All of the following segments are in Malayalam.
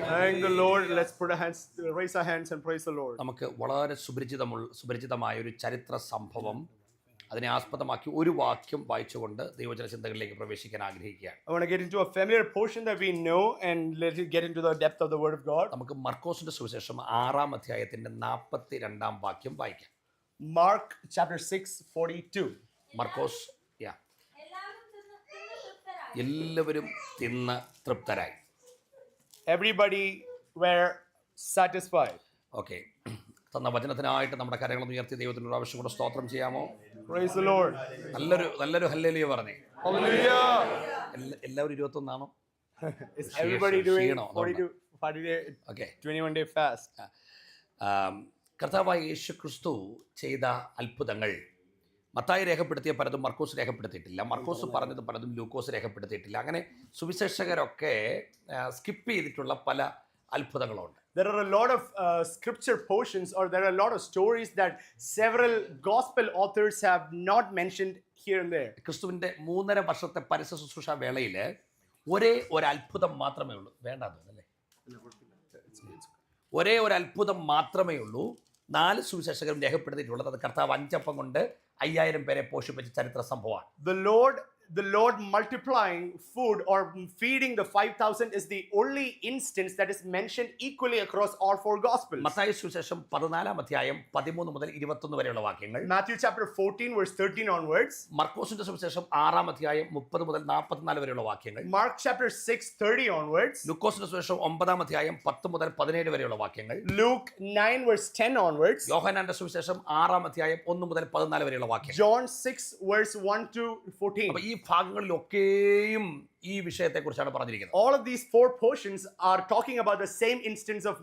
Thank the Lord. Let's put our hands, raise our hands and praise the Lord. നമുക്ക് വളരെ സുപരിചിതമായ ഒരു ചരിത്ര സംഭവം അതിനെ ആസ്പദമാക്കി ഒരു വാക്യം വായിച്ചുകൊണ്ട് ദൈവവചന ചിന്തകളിലേക്ക് പ്രവേശിക്കാൻ ആഗ്രഹിക്കുകയാണ്. I want to get into a familiar portion that we know and let it get into the depth of the Word of God. നമുക്ക് മർക്കോസിന്റെ സുവിശേഷം 6-ാം അധ്യായത്തിന്റെ 42-ാം വാക്യം വായിക്കാം. Mark chapter 6:42. മർക്കോസ് എല്ലാവരും തിന്ന് തൃപ്തരായി. Everybody were satisfied. ഓക്കെ, തന്ന വചനത്തിനായിട്ട് നമ്മുടെ കരങ്ങളൊന്ന് ഉയർത്തി ദൈവത്തിന് ഒരു ആവശ്യം കൂടെ സ്തോത്രം ചെയ്യാമോ? Praise the Lord. നല്ലൊരു ഹല്ലേലൂയ പറഞ്ഞേ. Hallelujah. എല്ലാവരും 21 ആണോ? Is everybody doing ക്ഷീണോ? 21 day fast? കർത്താവായ യേശു ക്രിസ്തു ചെയ്ത അത്ഭുതങ്ങൾ മത്തായി രേഖപ്പെടുത്തിയ പലതും മർക്കോസ് രേഖപ്പെടുത്തിയിട്ടില്ല, മർക്കോസ് പറഞ്ഞത് പലതും ലൂക്കോസ് രേഖപ്പെടുത്തിയിട്ടില്ല. അങ്ങനെ സുവിശേഷകരൊക്കെ സ്കിപ്പ് ചെയ്തിട്ടുള്ള പല അത്ഭുതങ്ങളുണ്ട്. There are a lot of scripture portions, or there are a lot of stories that several gospel authors have not mentioned here and there. ക്രിസ്തുവിൻ്റെ 3.5 വർഷത്തെ പരസ്യ ശുശ്രൂഷ വേളയിൽ ഒരേ ഒരു അത്ഭുതം മാത്രമേ ഉള്ളൂ. വേണ്ടതല്ലേ, ഒരേ ഒരു അത്ഭുതം മാത്രമേ ഉള്ളൂ 4 സുവിശേഷകരും രേഖപ്പെടുത്തിയിട്ടുള്ളത്. അത് കർത്താവ് 5 അപ്പം കൊണ്ട് 5000 പേരെ പോഷിപ്പിച്ച ചരിത്ര സംഭവമാണ്. The Lord multiplying food or feeding the 5,000 is the only instance that is mentioned equally across all 4 gospels. Mathai സുവിശേഷം 14-ാം അധ്യായം 13 മുതൽ 21 വരെയുള്ള വാക്യങ്ങൾ, Matthew chapter 14 verse 13 onwards, മർക്കോസിന്റെ സുവിശേഷം 6-ാം അധ്യായം 30 മുതൽ 44 വരെയുള്ള വാക്യങ്ങൾ, Mark chapter 6:30 onwards, ലൂക്കോസിന്റെ സുവിശേഷം 9-ാം അധ്യായം 10 മുതൽ 17 വരെയുള്ള വാക്യങ്ങൾ, Luke 9 verse 10 onwards, യോഹന്നാന്റെ സുവിശേഷം 6-ാം അധ്യായം 1 മുതൽ 14 വരെയുള്ള വാക്യങ്ങൾ, John 6 verse 1 to 14. അപ്പോൾ ഈ ഭാഗങ്ങളിലൊക്കെയും ഈ വിഷയത്തെക്കുറിച്ചാണ് പറഞ്ഞിരിക്കുന്നത്. All of these 4 portions are talking about the same instance of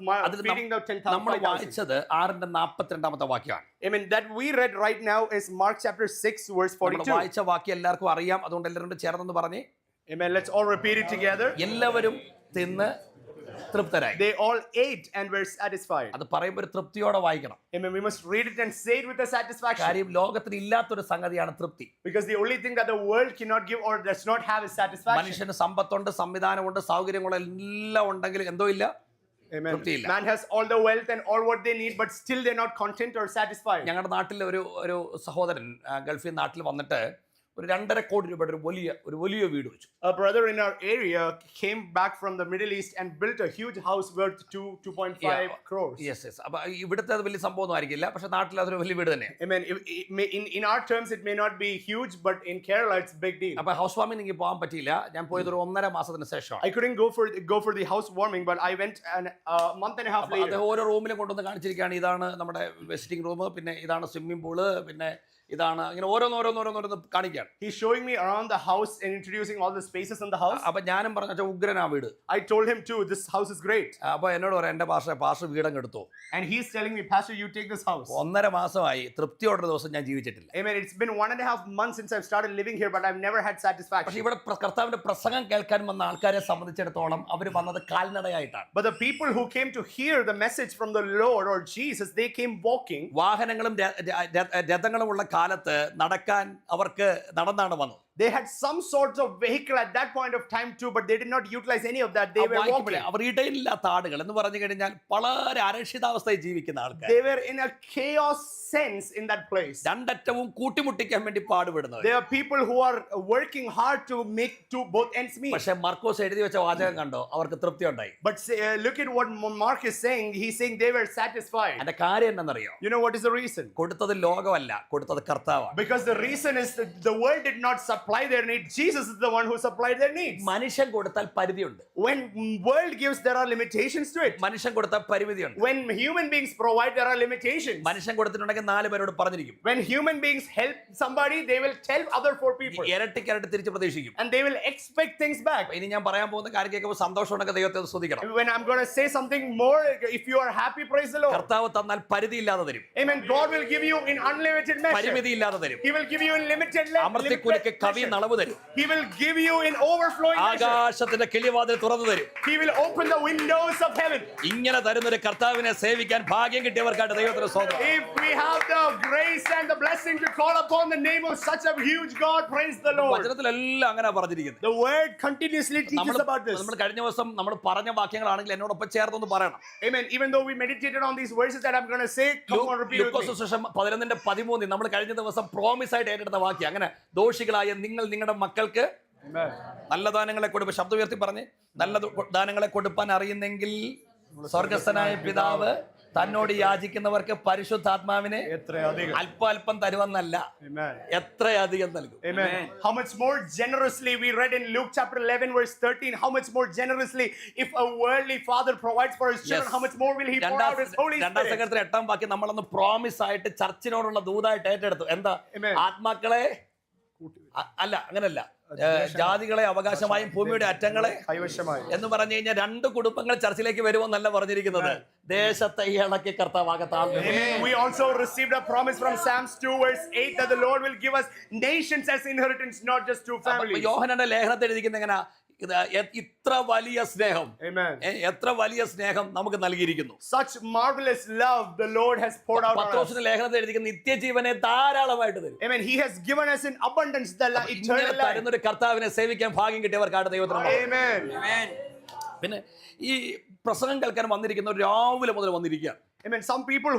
feeding the 10,000. നമ്മൾ വായിച്ചത് 6-ന്റെ 42-ാമത്തെ വാക്യമാണ്. Amen. That we read right now is Mark chapter 6 verse 42. നമ്മൾ വായിച്ച വാക്യം എല്ലാവർക്കും അറിയാം, അതുകൊണ്ട് എല്ലാവരും ചേർന്ന് പറഞ്ഞേ. Amen. Let's all repeat it together. എല്ലാവരും തിന്ന് തൃപ്തരായി. They all ate and were satisfied. അത് പറയുമ്പോൾ ഒരു തൃപ്തിയോടെ വായിക്കണം. Amen. We must read it and say it with a satisfaction. കാര്യം ലോകത്തിന് ഇല്ലാത്തൊരു സംഗതിയാണ് തൃപ്തി. Because the only thing that the world cannot give or does not have is satisfaction. മനുഷ്യന് സമ്പത്തുണ്ട്, സംവിധാനമുണ്ട്, സൗകര്യങ്ങളെല്ലാം ഉണ്ടെങ്കിലും എന്തോ ഇല്ല, Amen. തൃപ്തിയില്ല. Man has all the wealth and all what they need, but still they're not content or satisfied. ഞങ്ങളുടെ നാട്ടിൽ ഒരു സഹോദരൻ ഗൾഫിൽ നാട്ടിൽ വന്നിട്ട് ഒരു 2.5 കോടി രൂപയുടെ ഒരു വലിയ വീട് വെച്ചു. A brother in our area came back from the Middle East and built a huge house worth 2.5 crores. Yes. അപ്പോൾ ഇവിടുത്തെ അത് വലിയ സംഭവമൊന്നും ആയിരിക്കില്ല, പക്ഷെ നാട്ടിൽ അതൊരു വലിയ വീട് തന്നെയാണ്. Amen. In our terms it may not be huge, but in Kerala it's big deal. അപ്പോൾ ഹൗസ് വാമിംഗ് എനിക്ക് പോകാൻ പറ്റിയില്ല. ഞാൻ പോയത് ഒരു 1.5 മാസത്തിന് ശേഷമാണ്. I couldn't go for the housewarming, but I went a month and a half later. അത് ഓരോ റൂമിലും കൊണ്ടുവന്ന് കാണിച്ചിരിക്കുകയാണ്. ഇതാണ് നമ്മുടെ വിസിറ്റിംഗ് റൂം, പിന്നെ ഇതാണ് സ്വിമ്മിംഗ് പൂള്, പിന്നെ ഇതാണ്, ഇങ്ങനെ ഓരോന്നോരോന്ന് കാണിക്കുകയാണ്. He's showing me around the house and introducing all the spaces in the house. അപ്പൊ ഞാനും പറഞ്ഞു ഉഗ്രനാ വീട്. I told him too, this house is great. അപ്പൊ എന്നോട് പറയാം, എന്റെ പാസ്റ്റർ വീടങ്ങ് എടുത്തോ. And he's telling me, Pastor, you take this house. 1.5 മാസമായി തൃപ്തിയോടെ ദിവസം ഞാൻ ജീവിച്ചിട്ടില്ല. Amen. It's been 1.5 months since I've started living here, but I've never had satisfaction. പക്ഷെ ഇവിടെ കർത്താവിന്റെ പ്രസംഗം കേൾക്കാൻ വന്ന ആൾക്കാരെ സംബന്ധിച്ചിടത്തോളം അവർ വന്നത് കാൽനടയായിട്ടാണ്. But the people who came to hear the message from the Lord or Jesus, they came walking. വാഹനങ്ങളും രഥങ്ങളും ഉള്ള കാലത്ത് നടക്കാൻ അവർക്ക് നടന്നാണ് വന്നത്. They had some sorts of vehicle at that point of time too, but they did not utilize any of that. They were walking. അവർ ഇടയിലില്ലാത്ത ആടുകൾ എന്ന് പറഞ്ഞു കഴിഞ്ഞാൽ വളരെ അരക്ഷിതാവസ്ഥയിൽ ജീവിക്കുന്ന ആൾക്കാർ. They were in a chaos sense in that place. രണ്ടറ്റവും കൂട്ടിമുട്ടിക്കാൻ വേണ്ടി പാടുപെടുന്നവർ. There are people who are working hard to make both ends meet. പക്ഷേ മർക്കോസ് എഴുതി വെച്ച വാചകം കണ്ടോ, അവർക്ക് തൃപ്തി ഉണ്ടായി. But look at what Mark is saying. He's saying they were satisfied. അതിന്റെ കാര്യം എന്താണെന്നറിയോ? You know what is the reason? കൊടുത്തത് ലോകമല്ല, കൊടുത്തത് കർത്താവാണ്. Because the reason is that the world did not supply their needs. Jesus is the one who supplied their needs. മനുഷ്യൻ കൊടുത്താൽ പരിധിയുണ്ട്. When world gives, there are limitations to it. മനുഷ്യൻ കൊടുത്താൽ പരിമിതിയുണ്ട്. When human beings provide, there are limitations. മനുഷ്യൻ കൊടുത്തിട്ടുണ്ടെങ്കിൽ 4 പേരോട് പറഞ്ഞിരിക്കും. When human beings help somebody, they will tell other 4 people. ഇരട്ടിക്ക് തിരിച്ച് പ്രതീക്ഷിക്കും. And they will expect things back. ഇനി ഞാൻ പറയാൻ പോകുന്ന കാര്യം കേൾക്കുമ്പോൾ സന്തോഷമുണ്ടെങ്കിൽ ദൈവത്തെ സ്തുതിക്കണം. When I'm going to say something more, if you are happy, praise the Lord. കർത്താവ് തന്നാൽ പരിധിയില്ലാതെ തരും. Amen. God will give you in unlimited measure. പരിമിതിയില്ലാതെ തരും. He will give you in limited measure. അമർത്തിക്കുലുക്കി treasure. അളവ് തരും. He will give you in overflowing measure. ആകാശത്തിന്റെ കിളിവാതിൽ തുറന്നു തരും. He will open the windows of heaven. ഇങ്ങനെ തരുന്നൊരു കർത്താവിനെ സേവിക്കാൻ ഭാഗ്യം കിട്ടിയവർക്കായിട്ട് ദൈവത്തിന് സ്തോത്രം. If we have the grace and the blessing to call upon the name of such a huge God, praise the Lord. വചനത്തിലെല്ലാം അങ്ങനെ പറഞ്ഞിരിക്കുന്നത്. The word continuously teaches about this. നമ്മൾ കഴിഞ്ഞ ദിവസം നമ്മൾ പറഞ്ഞ വാക്യങ്ങളാണെങ്കിൽ എന്നോടൊപ്പം ചേർത്തൊന്ന് പറയണം. Amen. Even though we meditated on these verses that I'm going to say, come on, repeat with me. ലൂക്കോസ് സുവിശേഷം 11:13 നമ്മൾ കഴിഞ്ഞ ദിവസം പ്രോമിസ് ആയിട്ട് ഏറ്റെടുത്ത വാക്യം. അങ്ങനെ ദോഷികളായ നിങ്ങൾ നിങ്ങളുടെ മക്കൾക്ക് നല്ല ദാനങ്ങളെ കൊടുപ്പ്, ശബ്ദം ഉയർത്തി പറഞ്ഞ്, നല്ല ദാനങ്ങളെ കൊടുപ്പാൻ അറിയുന്നെങ്കിൽ സ്വർഗസ്ഥനായ പിതാവ് തന്നോട് യാചിക്കുന്നവർക്ക് പരിശുദ്ധാത്മാവിനെ അല്പം തരുവെന്നല്ല, എത്രയധികം നൽകും. Amen. How much more generously we read in Luke chapter 11 verse 13. How much more generously if a worldly father provides for his children, how much more will he pour out his Holy രണ്ടാം Spirit? സെക്രട്ടറി 8-ാം വാക്യം നമ്മളൊന്ന് പ്രോമിസ് ആയിട്ട് ചർച്ചിനോടുള്ള ദൂതായിട്ട് ഏറ്റെടുത്തു. എന്താ? ആത്മാക്കളെ അല്ല, അങ്ങനല്ല, ജാതികളെ അവകാശമായും ഭൂമിയുടെ അറ്റങ്ങളെ എന്ന് പറഞ്ഞു കഴിഞ്ഞാൽ 2 കുടുംബങ്ങൾ ചർച്ചിലേക്ക് വരുമെന്നല്ല പറഞ്ഞിരിക്കുന്നത്, ദേശത്തെ ഇളക്കി കർത്താവാകത്താൽ. We also received a promise from Psalms 2 verse 8 that the Lord will give us nations as inheritance, not just 2 families. യോഹന്നാന്റെ ലേഖനത്തിൽ എഴുതിയിരിക്കുന്നത് എങ്ങനെ? ഇത്ര വലിയ സ്നേഹം, എത്ര വലിയ സ്നേഹം നമുക്ക് നൽകിയിരിക്കുന്നു. Such marvelous love the Lord has poured out on us. പത്രോസിന്റെ ലേഖനത്തിൽ എഴുതിയിരിക്കുന്ന നിത്യജീവനെ ധാരാളമായിട്ട് തരും. Amen. He has given us in abundance the eternal life. തരുന്നൊരു കർത്താവിനെ സേവിക്കാൻ ഭാഗ്യം കിട്ടിയവർക്കാണ് ദൈവത്തിന്. Amen. പിന്നെ ഈ പ്രസംഗം കേൾക്കാൻ വന്നിരിക്കുന്നവർ രാവിലെ മുതൽ വന്നിരിക്കുക. Amen. Some people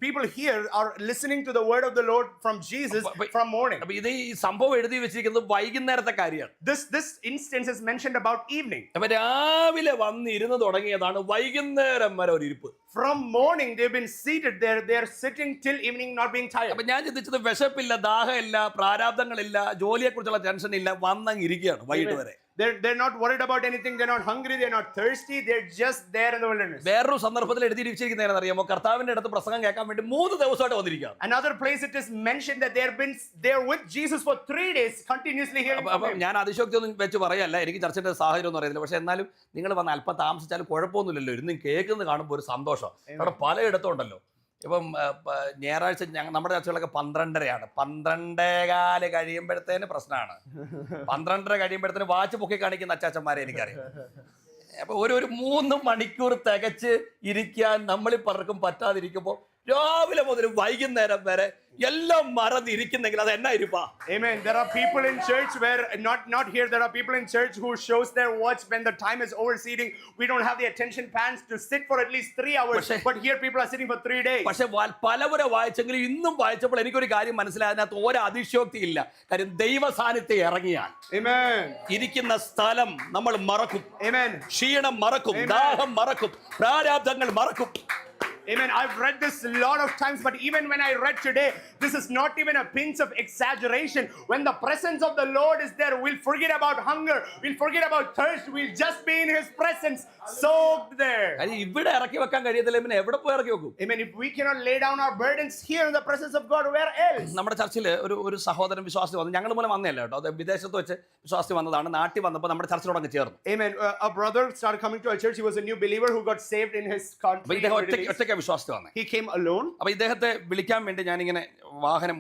people here are listening to the word of the Lord from Jesus from morning. അപ്പൊ ഇത് ഈ സംഭവം എഴുതി വെച്ചിരിക്കുന്നത് വൈകുന്നേരത്തെ കാര്യമാണ്. This instance is mentioned about evening. അപ്പൊ രാവിലെ വന്നിരുന്ന് തുടങ്ങിയതാണ് വൈകുന്നേരം വരെ ഒരു ഇരിപ്പ്. From morning they've been seated there. They are sitting till evening, not being tired. അപ്പൊ ഞാൻ ചിന്തിച്ചത് വിശപ്പില്ല, ദാഹമില്ല, പ്രാരാബ്ദങ്ങളില്ല, ജോലിയെ കുറിച്ചുള്ള ടെൻഷൻ ഇല്ല, വന്നങ്ങ് ഇരിക്കുകയാണ് വൈകിട്ട് വരെ. They're not worried about anything. They're not hungry. They're not thirsty. They're just there in the wilderness. വേറൊരു സന്ദർഭത്തിൽ എഴുതിയിരിക്കുന്നത് അറിയാമോ? കർത്താവിന്റെ അടുത്ത് പ്രസംഗം കേൾക്കാൻ വേണ്ടി 3 ദിവസമായിട്ട് വന്നിരിക്കുകയാണ്. Another place it is mentioned that they've been there with Jesus for 3 days continuously hearing from him. ഞാൻ അതിശോക്തി ഒന്നും വെച്ച് പറയല്ല, എനിക്ക് ചർച്ചയുടെ സാഹചര്യം ഒന്നും അറിയില്ല. പക്ഷെ എന്നാലും നിങ്ങൾ വന്ന് അല്പം താമസിച്ചാലും കുഴപ്പമൊന്നുമില്ലല്ലോ. ഇരുന്ന് കേൾക്കുന്നത് കാണുമ്പോൾ ഒരു സന്തോഷം. അവിടെ പലയിടത്തും ഉണ്ടല്ലോ. ഇപ്പം ഞായറാഴ്ച നമ്മുടെ ചർച്ചകളൊക്കെ 12:30 12:15 കഴിയുമ്പോഴത്തേന് പ്രശ്നമാണ്. 12:30 കഴിയുമ്പോഴത്തേന് വാച്ച് പൊക്കി കാണിക്കുന്ന അച്ചാച്ചന്മാരെ എനിക്കറിയാം. അപ്പൊ ഒരു 3 മണിക്കൂർ തികച്ച് ഇരിക്കാൻ നമ്മളിൽ പലർക്കും പറ്റാതിരിക്കുമ്പോൾ രാവിലെ മുതൽ വൈകുന്നേരം വരെ എല്ലാം മറന്നിരിക്കുന്നെങ്കിൽ അത് എന്നാ ഇരിപ്പാ. Amen. There are people in church where not here. There are people in church who shows their watch when the time is overseating. We don't have the attention spans to sit for at least 3 hours. But here people are sitting for 3 days. പക്ഷെ പലവരെ വായിച്ചെങ്കിലും ഇന്നും വായിച്ചപ്പോൾ എനിക്കൊരു കാര്യം മനസ്സിലായി, അതിനകത്ത് ഒരു അതിശയോക്തി ഇല്ല. കാര്യം ദൈവ സാന്നിധ്യം ഇറങ്ങിയാൽ ഇരിക്കുന്ന സ്ഥലം നമ്മൾ മറക്കും. ക്ഷീണം മറക്കും, ദാഹം മറക്കും, പ്രാരാബ്ദങ്ങൾ മറക്കും. Amen. I've read this a lot of times, but even when I read today, this is not even a pinch of exaggeration. When the presence of the Lord is there, we'll forget about hunger, we'll forget about thirst, we'll just be in His presence, soaked there. ഇവിടെ ഇറക്കി വെക്കാൻ കഴിയത്തില്ല, പിന്നെ എവിടെ പോയി ഇറക്കി വെക്കും? Amen. If we cannot lay down our burdens here in the presence of God, where else? നമ്മുടെ ചർച്ചിൽ ഒരു സഹോദരൻ വിശ്വാസി വന്നു. ഞങ്ങൾ മൂലം വന്നതല്ല കേട്ടോ, അത് വിദേശത്ത് വെച്ച് വിശ്വാസി വന്നതാണ്. നാട്ടിൽ വന്നപ്പോൾ നമ്മുടെ ചർച്ചിനോട് അങ്ങ് ചേർന്നു. Amen. A brother started coming to our church. He was a new believer who got saved in his country. വിശ്വാസത്തിൽ വന്നേ. He came alone. അപ്പൊ ഇദ്ദേഹത്തെ വിളിക്കാൻ വേണ്ടി ഞാനിങ്ങനെ വാഹനം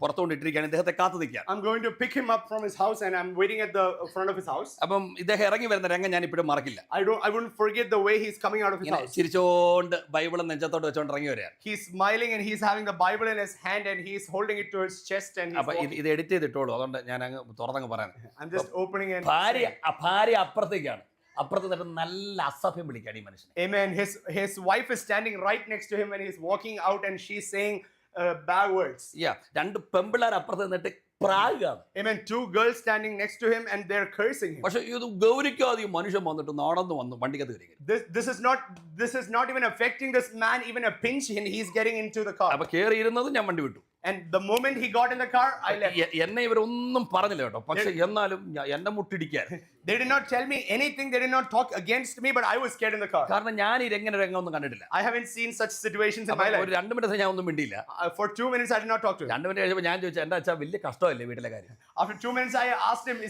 പുറത്തുകൊണ്ടിട്ടിരിക്കുകയാണ്, ഇദ്ദേഹത്തെ കാത്തു നിൽക്കാം. I'm going to pick him up from his house and I'm waiting at the front of his house. അപ്പം ഇദ്ദേഹം ഇറങ്ങി വരുന്ന രംഗം ഞാൻ ഇപ്പോഴും മറക്കില്ല. I wouldn't forget the way he's coming out of his house. ചിരിച്ചോണ്ട് ബൈബിളും നെഞ്ചത്തോട്ട് വെച്ചോണ്ട് ഇറങ്ങി വരികയാണ്. He's smiling and he's having the Bible in his hand and he's holding it to his chest and അപ്പൊ ഇത് എഡിറ്റ് ചെയ്തിട്ടോളൂ, അതുകൊണ്ട് ഞാൻ അങ്ങ് തുറന്നങ്ങ് പറയാൻ. I'm just opening it. ഭാര്യ അപ്പുറത്തേക്കാണ്. അപ്പുറത്ത് നിന്നിട്ട് നല്ല അസഭ്യം വിളിക്കാണ് ഈ മനുഷ്യൻ. Amen. His wife is standing right next to him when he's walking out and she's saying bad words. Yeah, 2 പെമ്പിള്ളാർ അപ്പുറത്ത് നിന്നിട്ട് പ്രാഗാണ്. Amen. 2 girls standing next to him and they're cursing him. പക്ഷെ ഇത് ഗൗരിക്കാതെ മനുഷ്യൻ വന്നിട്ട് നടന്നു വന്നു വണ്ടിക്കകത്ത് കയറി. This is not even affecting this man even a pinch and he's getting into the car. അപ്പൊ കേറി ഇരുന്നത് ഞാൻ വണ്ടി വിട്ടു. And the moment he got in the car, I left. എന്നെ ഇവരൊന്നും പറഞ്ഞില്ല കേട്ടോ, പക്ഷെ എന്നാലും എന്നെ മുട്ടിടിക്കാൻ. They did not tell me anything. They did not talk against me, but I was scared in the car. കാരണം ഞാൻ ഈ രംഗമൊന്നും കണ്ടിട്ടില്ല. I haven't seen such situations in my life. ഒരു 2 മിനിറ്റ് ഞാൻ ഒന്നും മിണ്ടിയില്ല. For 2 minutes I did not talk to him. 2 minute കഴിഞ്ഞപ്പോൾ ഞാൻ ചോദിച്ചു, എന്റെ അച്ഛാ വലിയ കഷ്ടമല്ലേ വീട്ടിലെ കാര്യം? After 2 minutes I asked him,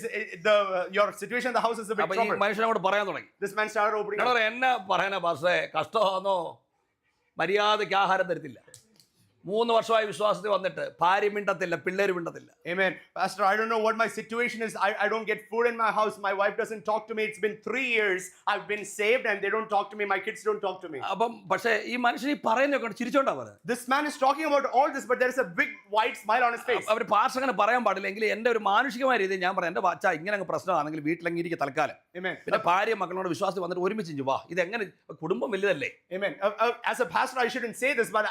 your situation in the house is a bit trouble. അപ്പൊ ഈ മനുഷ്യനോട് പറയാൻ തുടങ്ങി. This man started opening up. എന്നെ പറയാനാ പാസ്റ്റേ, കഷ്ടമാണോ? മര്യാദയ്ക്ക് ആഹാരം തരത്തില്ല. 3 വർഷമായി വിശ്വാസത്തിൽ വന്നിട്ട് ഭാര്യ മിണ്ടത്തില്ല, പിള്ളേര് മിണ്ടത്തില്ല. Amen. Pastor, I don't know what my situation is. I don't get food in my house. My wife doesn't talk to me. It's been 3 years. I've been saved and they don't talk to me. My kids don't talk to me. അപ്പം പക്ഷേ ഈ മനുഷ്യൻ ഈ പറയുന്നൊക്കെ ചിരിച്ചോണ്ടാ പറയുന്നത്. This man is talking about all this, but there is a big wide smile on his face. അവർ പാസ്റ്റർ അങ്ങനെ പറയാൻ പാടില്ലെങ്കിൽ എൻ്റെ ഒരു മാനുഷികമായ രീതിയിൽ ഞാൻ പറയാം, എൻ്റെ അച്ഛാ ഇങ്ങനെ അങ്ങ് പ്രശ്നമാണെങ്കിൽ വീട്ടിലെങ്കിൽ ഇരിക്കുക തൽക്കാലം. Amen. പിന്നെ ഭാര്യ മക്കളോട് വിശ്വാസത്തിൽ വന്നിട്ട് ഒരുമിച്ച് വാ, ഇതെങ്ങനെ കുടുംബം വലുതല്ലേ. Amen. As a pastor, I shouldn't say this, but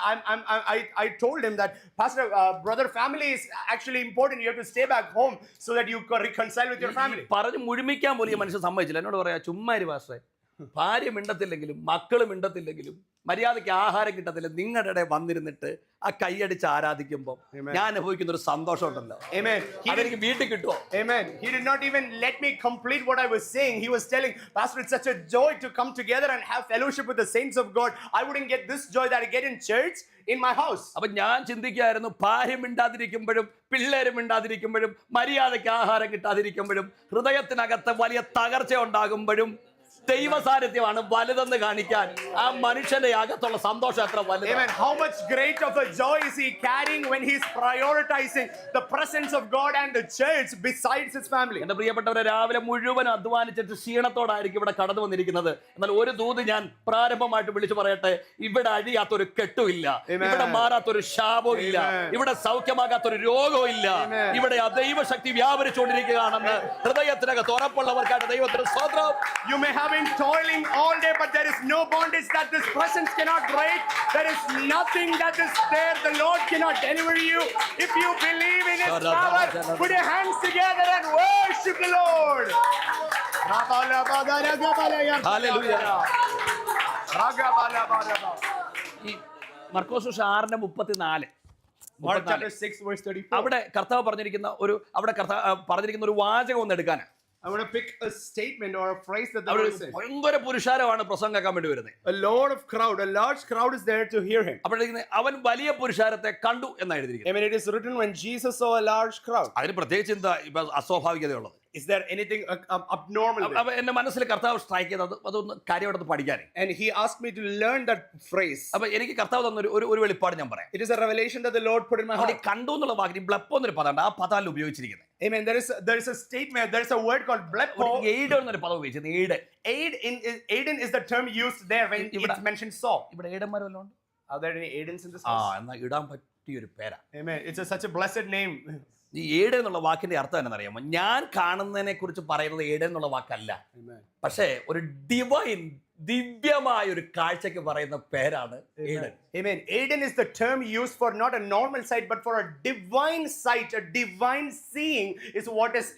I told him that, Pastor, brother, family is actually important. You have to stay back home so that you can reconcile with your family. പറഞ്ഞ് മുഴുമിക്കാൻ പോലും ഈ മനുഷ്യൻ സമ്മതിച്ചില്ല. എന്നോട് പറയാ, ചുമ്മാ ഒരു പാസ്റ്ററെ, ഭാര്യ മിണ്ടത്തില്ലെങ്കിലും മക്കള് മിണ്ടത്തില്ലെങ്കിലും മര്യാദയ്ക്ക് ആഹാരം കിട്ടത്തില്ല, നിങ്ങളുടെ ഇടയിൽ വന്നിരുന്നിട്ട് ആ കൈയടിച്ച് ആരാധിക്കുമ്പോൾ ഞാൻ അനുഭവിക്കുന്ന ഒരു സന്തോഷം ഉണ്ടല്ലോ. അതെനിക്ക് വീട്ടിൽ കിട്ടുമോ? Amen. He did not even let me complete what I was saying. He was telling, Pastor, it's such a joy to come together and have fellowship with the saints of God. I wouldn't get this joy that I get in church in my house. അപ്പൊ ഞാൻ ചിന്തിക്കായിരുന്നു, ഭാര്യ മിണ്ടാതിരിക്കുമ്പോഴും പിള്ളേര് മിണ്ടാതിരിക്കുമ്പോഴും മര്യാദയ്ക്ക് ആഹാരം കിട്ടാതിരിക്കുമ്പോഴും ഹൃദയത്തിനകത്ത് വലിയ തകർച്ച ഉണ്ടാകുമ്പോഴും ദൈവ സാന്നിധ്യമാണ് വലുതെന്ന് കാണിക്കാൻ ആ മനുഷ്യന്റെ അകത്തുള്ള സന്തോഷം എത്ര വലുത്. Amen. How much great of a joy is he carrying when he's prioritizing the presence of God and the church besides his family. എന്റെ പ്രിയപ്പെട്ടവരെ, രാവിലെ മുഴുവൻ അധ്വാനിച്ചിട്ട് ക്ഷീണത്തോടായിരിക്കും ഇവിടെ കടന്നു വന്നിരിക്കുന്നത്. എന്നാൽ ഒരു ദൂത് ഞാൻ പ്രാരംഭമായിട്ട് വിളിച്ചു പറയട്ടെ, ഇവിടെ അഴിയാത്തൊരു കെട്ടുമില്ല, ഇവിടെ മാറാത്തൊരു ശാപവും ഇല്ല, ഇവിടെ സൗഖ്യമാകാത്തൊരു രോഗവും ഇല്ല, ഇവിടെ ആ ദൈവശക്തി വ്യാപരിച്ചുകൊണ്ടിരിക്കുകയാണെന്ന് ഹൃദയത്തിനകത്ത് ഉറപ്പുള്ളവർക്കായിട്ട് ദൈവത്തിന് സ്തോത്രം. You may have been toiling all day, but there is no bondage that this presence cannot break. There is nothing that is there the Lord cannot deliver you. If you believe in His power, put your hands together and worship the Lord. Hallelujah. ഈ മർക്കോസ് 6:34 Mark chapter 6 verse 34. അവിടെ കർത്താവ് പറഞ്ഞിരിക്കുന്ന ഒരു വാചകം ഒന്ന് എടുക്കാനാ. I want to pick a statement or a phrase that the Lord said. ഭയങ്കര പുരുഷാരമാണ് പ്രസംഗം കേൾക്കാൻ വേണ്ടി വരുന്നത്. A large crowd is there to hear him. അപ്പോഴേക്കും അവൻ വലിയ പുരുഷാരത്തെ കണ്ടു എന്നാണ് എഴുതിയിരിക്കുന്നത്. I mean, it is written when Jesus saw a large crowd. അതിന് പ്രത്യേകിച്ച് എന്താ ഇപ്പൊ അസ്വാഭാവികതയുള്ളത്? Is there anything abnormal there? അപ്പൊ എന്റെ മനസ്സിൽ കർത്താവ് സ്ട്രൈക്ക് ചെയ്തത് അതൊന്ന് കാര്യമായിട്ട് പഠിക്കാൻ. And he asked me to learn that phrase. അപ്പൊ എനിക്ക് കർത്താവ് തന്ന ഒരു വെളിപ്പാട് ഞാൻ പറയാം. It is a revelation that the Lord put in my heart. കണ്ടു എന്നുള്ള വാക്കിന് ബ്ലപ്പോ എന്നൊരു പദമുണ്ട്, ആ പദാൽ ഉപയോഗിച്ചിരിക്കുന്നത്. Amen. There is a statement. There is a word called blepo. Aid എന്നൊരു പദം ഉപയോഗിച്ചത്. Aiden is the term used there when it's mentioned Saul. ഇവിടെ ഏടന്മാർ വല്ലതും ഉണ്ട്? Are there any Aidens in this house? എന്നാ ഇടാൻ പറ്റിയൊരു പേരാ. Amen. It's such a blessed name. ഈ ഏട് എന്നുള്ള വാക്കിന്റെ അർത്ഥം എന്താണെന്നറിയാമോ? ഞാൻ കാണുന്നതിനെ കുറിച്ച് പറയുന്നത് ഏട് എന്നുള്ള വാക്കല്ല, പക്ഷേ ഒരു ദിവ്യമായ ഒരു കാഴ്ചക്ക് പറയുന്ന പേരാണ് Aidan. Amen. Aiden is the term used for not a normal sight, but for a divine sight, a divine seeing is what is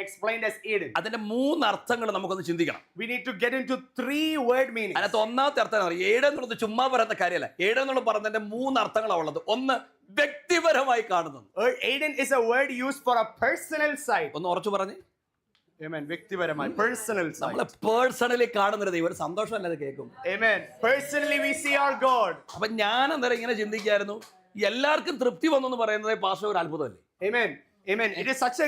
explained as Aiden. അതിന്റെ 3 അർത്ഥങ്ങൾ നമുക്കൊന്ന് ചിന്തിക്കണം. We need to get into 3 word meanings. അതിനകത്ത് ഒന്നാമത്തെ അർത്ഥം ഏഡൻ എന്നുള്ളത് ചുമ്മാ പറയുന്ന കാര്യമല്ല. ഏഡൻ എന്നുള്ള പറഞ്ഞതിന്റെ 3 അർത്ഥങ്ങളാണ് ഉള്ളത്. ഒന്ന്, വ്യക്തിപരമായി കാണുന്നത്. Aiden is a word used for a personal sight. ഒന്ന് ഉറച്ചു പറഞ്ഞേ. Amen. വ്യക്തിപരമായി, personal sight. നമ്മളെ പേഴ്സണലി കാണുന്ന ദൈവം ഒരു സന്തോഷമല്ലാതെ കേൾക്കും. Amen. Personally we see our God. അപ്പൊ ഞാൻ അന്നേരം ഇങ്ങനെ ചിന്തിക്കായിരുന്നു, എല്ലാവർക്കും തൃപ്തി വന്നു എന്ന് പറയുന്നത് പാസ്റ്റർ ഒരു അത്ഭുതമല്ലേ? Amen. Amen. It's such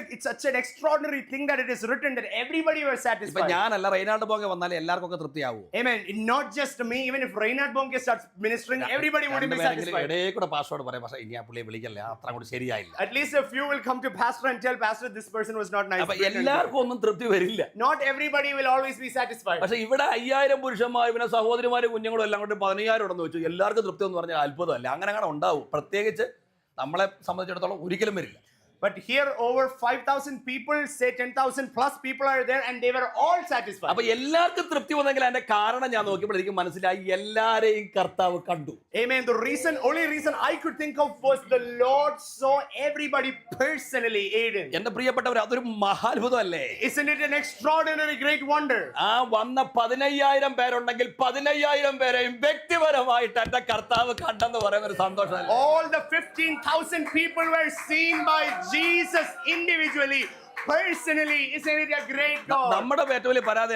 an extraordinary thing that it is written that everybody was satisfied. ഇപ്പൊ ഞാനല്ല റെയ്നാൾഡ് ബോങ്കെ വന്നാലേ എല്ലാവർക്കും ഒക്കെ തൃപ്തിയാവൂ. Amen. Not just me. Even if Reinhard Bonke starts ministering, everybody would be satisfied. ഇടയിൽ കൂടെ പാസ്റ്ററോട് പറയാം, പക്ഷേ ഇനി ആ പുള്ളിയെ വിളിക്കല്ലേ, അത്ര കൂടി ശരിയായില്ല. At least a few will come to pastor and tell pastor this person was not nice. അപ്പൊ എല്ലാവർക്കും ഒന്നും തൃപ്തി വരില്ല. Not everybody will always be satisfied. പക്ഷെ ഇവിടെ 5000 പുരുഷന്മാർ പിന്നെ സഹോദരിമാരും കുഞ്ഞുങ്ങളും എല്ലാം കൊണ്ട് 15000 ഉണ്ടെന്ന് വെച്ചു, എല്ലാവർക്കും തൃപ്തി എന്ന് പറഞ്ഞാൽ അത്ഭുതമല്ല. അങ്ങനെ ഉണ്ടാവും. പ്രത്യേകിച്ച് നമ്മളെ സംബന്ധിച്ചിടത്തോളം ഒരിക്കലും വരില്ല. But here over 5,000 people, say 10,000 plus people are there and they were all satisfied. അപ്പൊ എല്ലാവർക്കും തൃപ്തി വന്നെങ്കിൽ അതിന്റെ കാരണം ഞാൻ നോക്കിയപ്പോൾ എനിക്ക് മനസ്സിലായി, എല്ലാരെയും കർത്താവ് കണ്ടു. Amen. The only reason I could think of was the Lord saw everybody personally. Aiden. എന്റെ പ്രിയപ്പെട്ടവർ, അതൊരു മഹാത്ഭുതമല്ലേ? Isn't it an extraordinary great wonder? ആ വന്ന 15000 പേരുണ്ടെങ്കിൽ 15000 പേരെയും വ്യക്തിപരമായിട്ട് എന്റെ കർത്താവ് കണ്ടെന്ന് പറയുന്ന ഒരു സന്തോഷമല്ലേ? All the 15,000 people were seen by Jesus individually, personally. Isn't it a great God? നമ്മുടെ ഏറ്റവും വലിയ പരാതി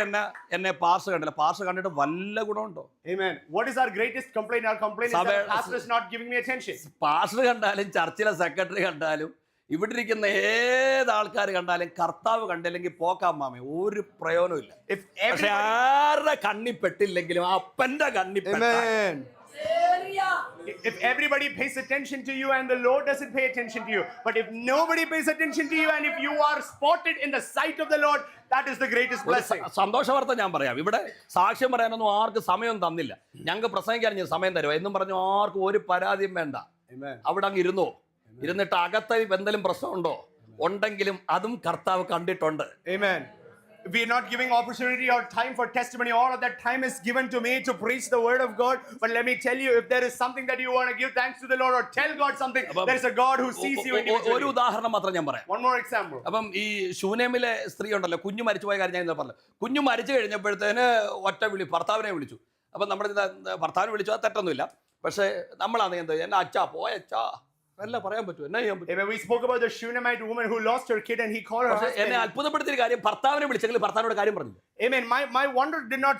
എന്നെ പാസ്റ്റർ കണ്ടില്ല. പാസ്റ്റർ കണ്ടിട്ട് വല്ല ഗുണമുണ്ടോ? Amen. What is our greatest complaint? Our complaint is that pastor is not giving me attention. Pastor കണ്ടാലും ചർച്ചിലെ സെക്രട്ടറി കണ്ടാലും ഇവിടെ ഇരിക്കുന്ന ഏത് ആൾക്കാർ കണ്ടാലും കർത്താവ് കണ്ടില്ലെങ്കിൽ പോക്കാമാമേ ഒരു പ്രയോജനമില്ല. പക്ഷെ ആരുടെ കണ്ണിപ്പെട്ടില്ലെങ്കിലും അപ്പന്റെ കണ്ണിപ്പെട്ട If everybody pays attention to you and the Lord doesn't pay attention to you, but if nobody pays attention to you and if you are spotted in the sight of the Lord, that is the greatest blessing. സന്തോഷ വാർത്ത ഞാൻ പറയാം. ഇവിടെ സാക്ഷ്യം പറയാനൊന്നും ആർക്കും സമയം തന്നില്ല. ഞങ്ങൾക്ക് പ്രസംഗിക്കാൻ ഞാൻ സമയം തരുമോ എന്നും പറഞ്ഞു ആർക്കും ഒരു പരാതിയും വേണ്ട. അവിടെ അങ്ങ് ഇരുന്നോ, ഇരുന്നിട്ട് അകത്ത് എന്തെങ്കിലും പ്രശ്നമുണ്ടോ ഉണ്ടെങ്കിലും അതും കർത്താവ് കണ്ടിട്ടുണ്ട്. Amen. We are not giving opportunity or time for testimony. All of that time is given to me to preach the word of God. But let me tell you, if there is something that you want to give thanks to the Lord or tell God something, there is a God who sees you individually. ഒരു ഉദാഹരണം മാത്രം ഞാൻ പറയാം. One more example. അപ്പം ഈ ശൂനേമിലെ സ്ത്രീ ഉണ്ടല്ലോ, കുഞ്ഞു മരിച്ചു പോയ കാര്യം ഞാൻ ഇന്നലെ പറഞ്ഞു. കുഞ്ഞു മരിച്ചു കഴിഞ്ഞപ്പോഴത്തേന് ഒറ്റ ഭർത്താവിനെ വിളിച്ചു. അപ്പം നമ്മുടെ ഭർത്താവിനെ വിളിച്ചു, അത് തെറ്റൊന്നുമില്ല. പക്ഷേ നമ്മളാണ് എന്താ എന്നെ അച്ഛാ പോയച്ചാ അല്ല പറയാൻ പറ്റുമോ, എന്നാ ചെയ്യാൻ പറ്റും. We spoke about the Shunammite woman who lost her kid and he called her husband. എന്നെ അത്ഭുതപ്പെടുത്തിയ കാര്യം ഭർത്താവിനെ വിളിച്ചെങ്കിൽ ഭർത്താവിനോട് കാര്യം പറഞ്ഞു. Amen. My wonder did not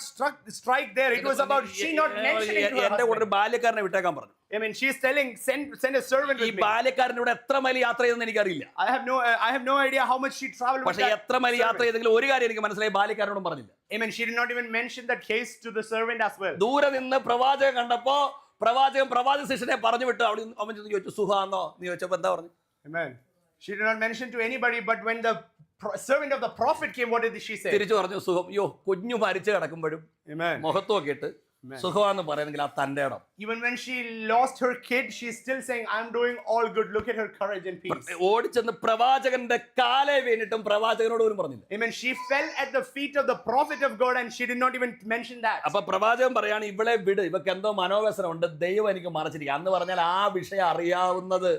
strike there. It was about she not mentioning to her എന്റെ കൂടെ ഒരു ബാല്യക്കാരനെ വിട്ടേക്കാൻ പറഞ്ഞു. Amen. She is telling send a servant with me. ഈ ബാല്യക്കാരനോട് എത്ര മൈൽ യാത്ര ചെയ്തെന്ന് എനിക്കറിയില്ല. I have no idea how much she traveled with പക്ഷേ that. എത്ര മൈൽ യാത്ര ചെയ്തെങ്കിലും ഒരു കാര്യം എനിക്ക് മനസ്സിലായി, ബാല്യക്കാരനോടും പറഞ്ഞില്ല. Amen. She did not even mention that case to the servant as well. ദൂരെ നിന്ന് പ്രവാചകൻ കണ്ടപ്പോ പ്രവാചക ശിഷ്യനെ പറഞ്ഞു വിട്ടു. അവിടെ അവൻ ചോദിച്ചു സുഖാന്നോ നീ ചോദിച്ചപ്പോ എന്താ പറഞ്ഞു? Amen. She did not mention to anybody, but when the servant of the prophet came, what did she say? തിരിച്ചു പറഞ്ഞു സുഖം. യോ കുഞ്ഞു മരിച്ചു കിടക്കുമ്പോഴും മുഖത്ത് നോക്കിയിട്ട് സുഖമാണെന്ന് പറയുന്നെങ്കിൽ ആ തന്റെ ഇടം. Even when she lost her kid, she's still saying, I'm doing all good. Look at her courage and peace. ഓടിച്ചെന്ന് പ്രവാചകന്റെ കാലേ വീണിട്ടും പ്രവാചകനോട് പോലും പറഞ്ഞില്ല. Amen. She fell at the feet of the prophet of God and she did not even mention that. അപ്പൊ പ്രവാചകൻ പറയാണ് ഇവളെ വിട്, ഇവക്ക് എന്തോ മനോവ്യസനമുണ്ട്, ദൈവം എനിക്ക് മറച്ചിരിക്കുക. അന്ന് പറഞ്ഞാൽ ആ വിഷയം അറിയാവുന്നത്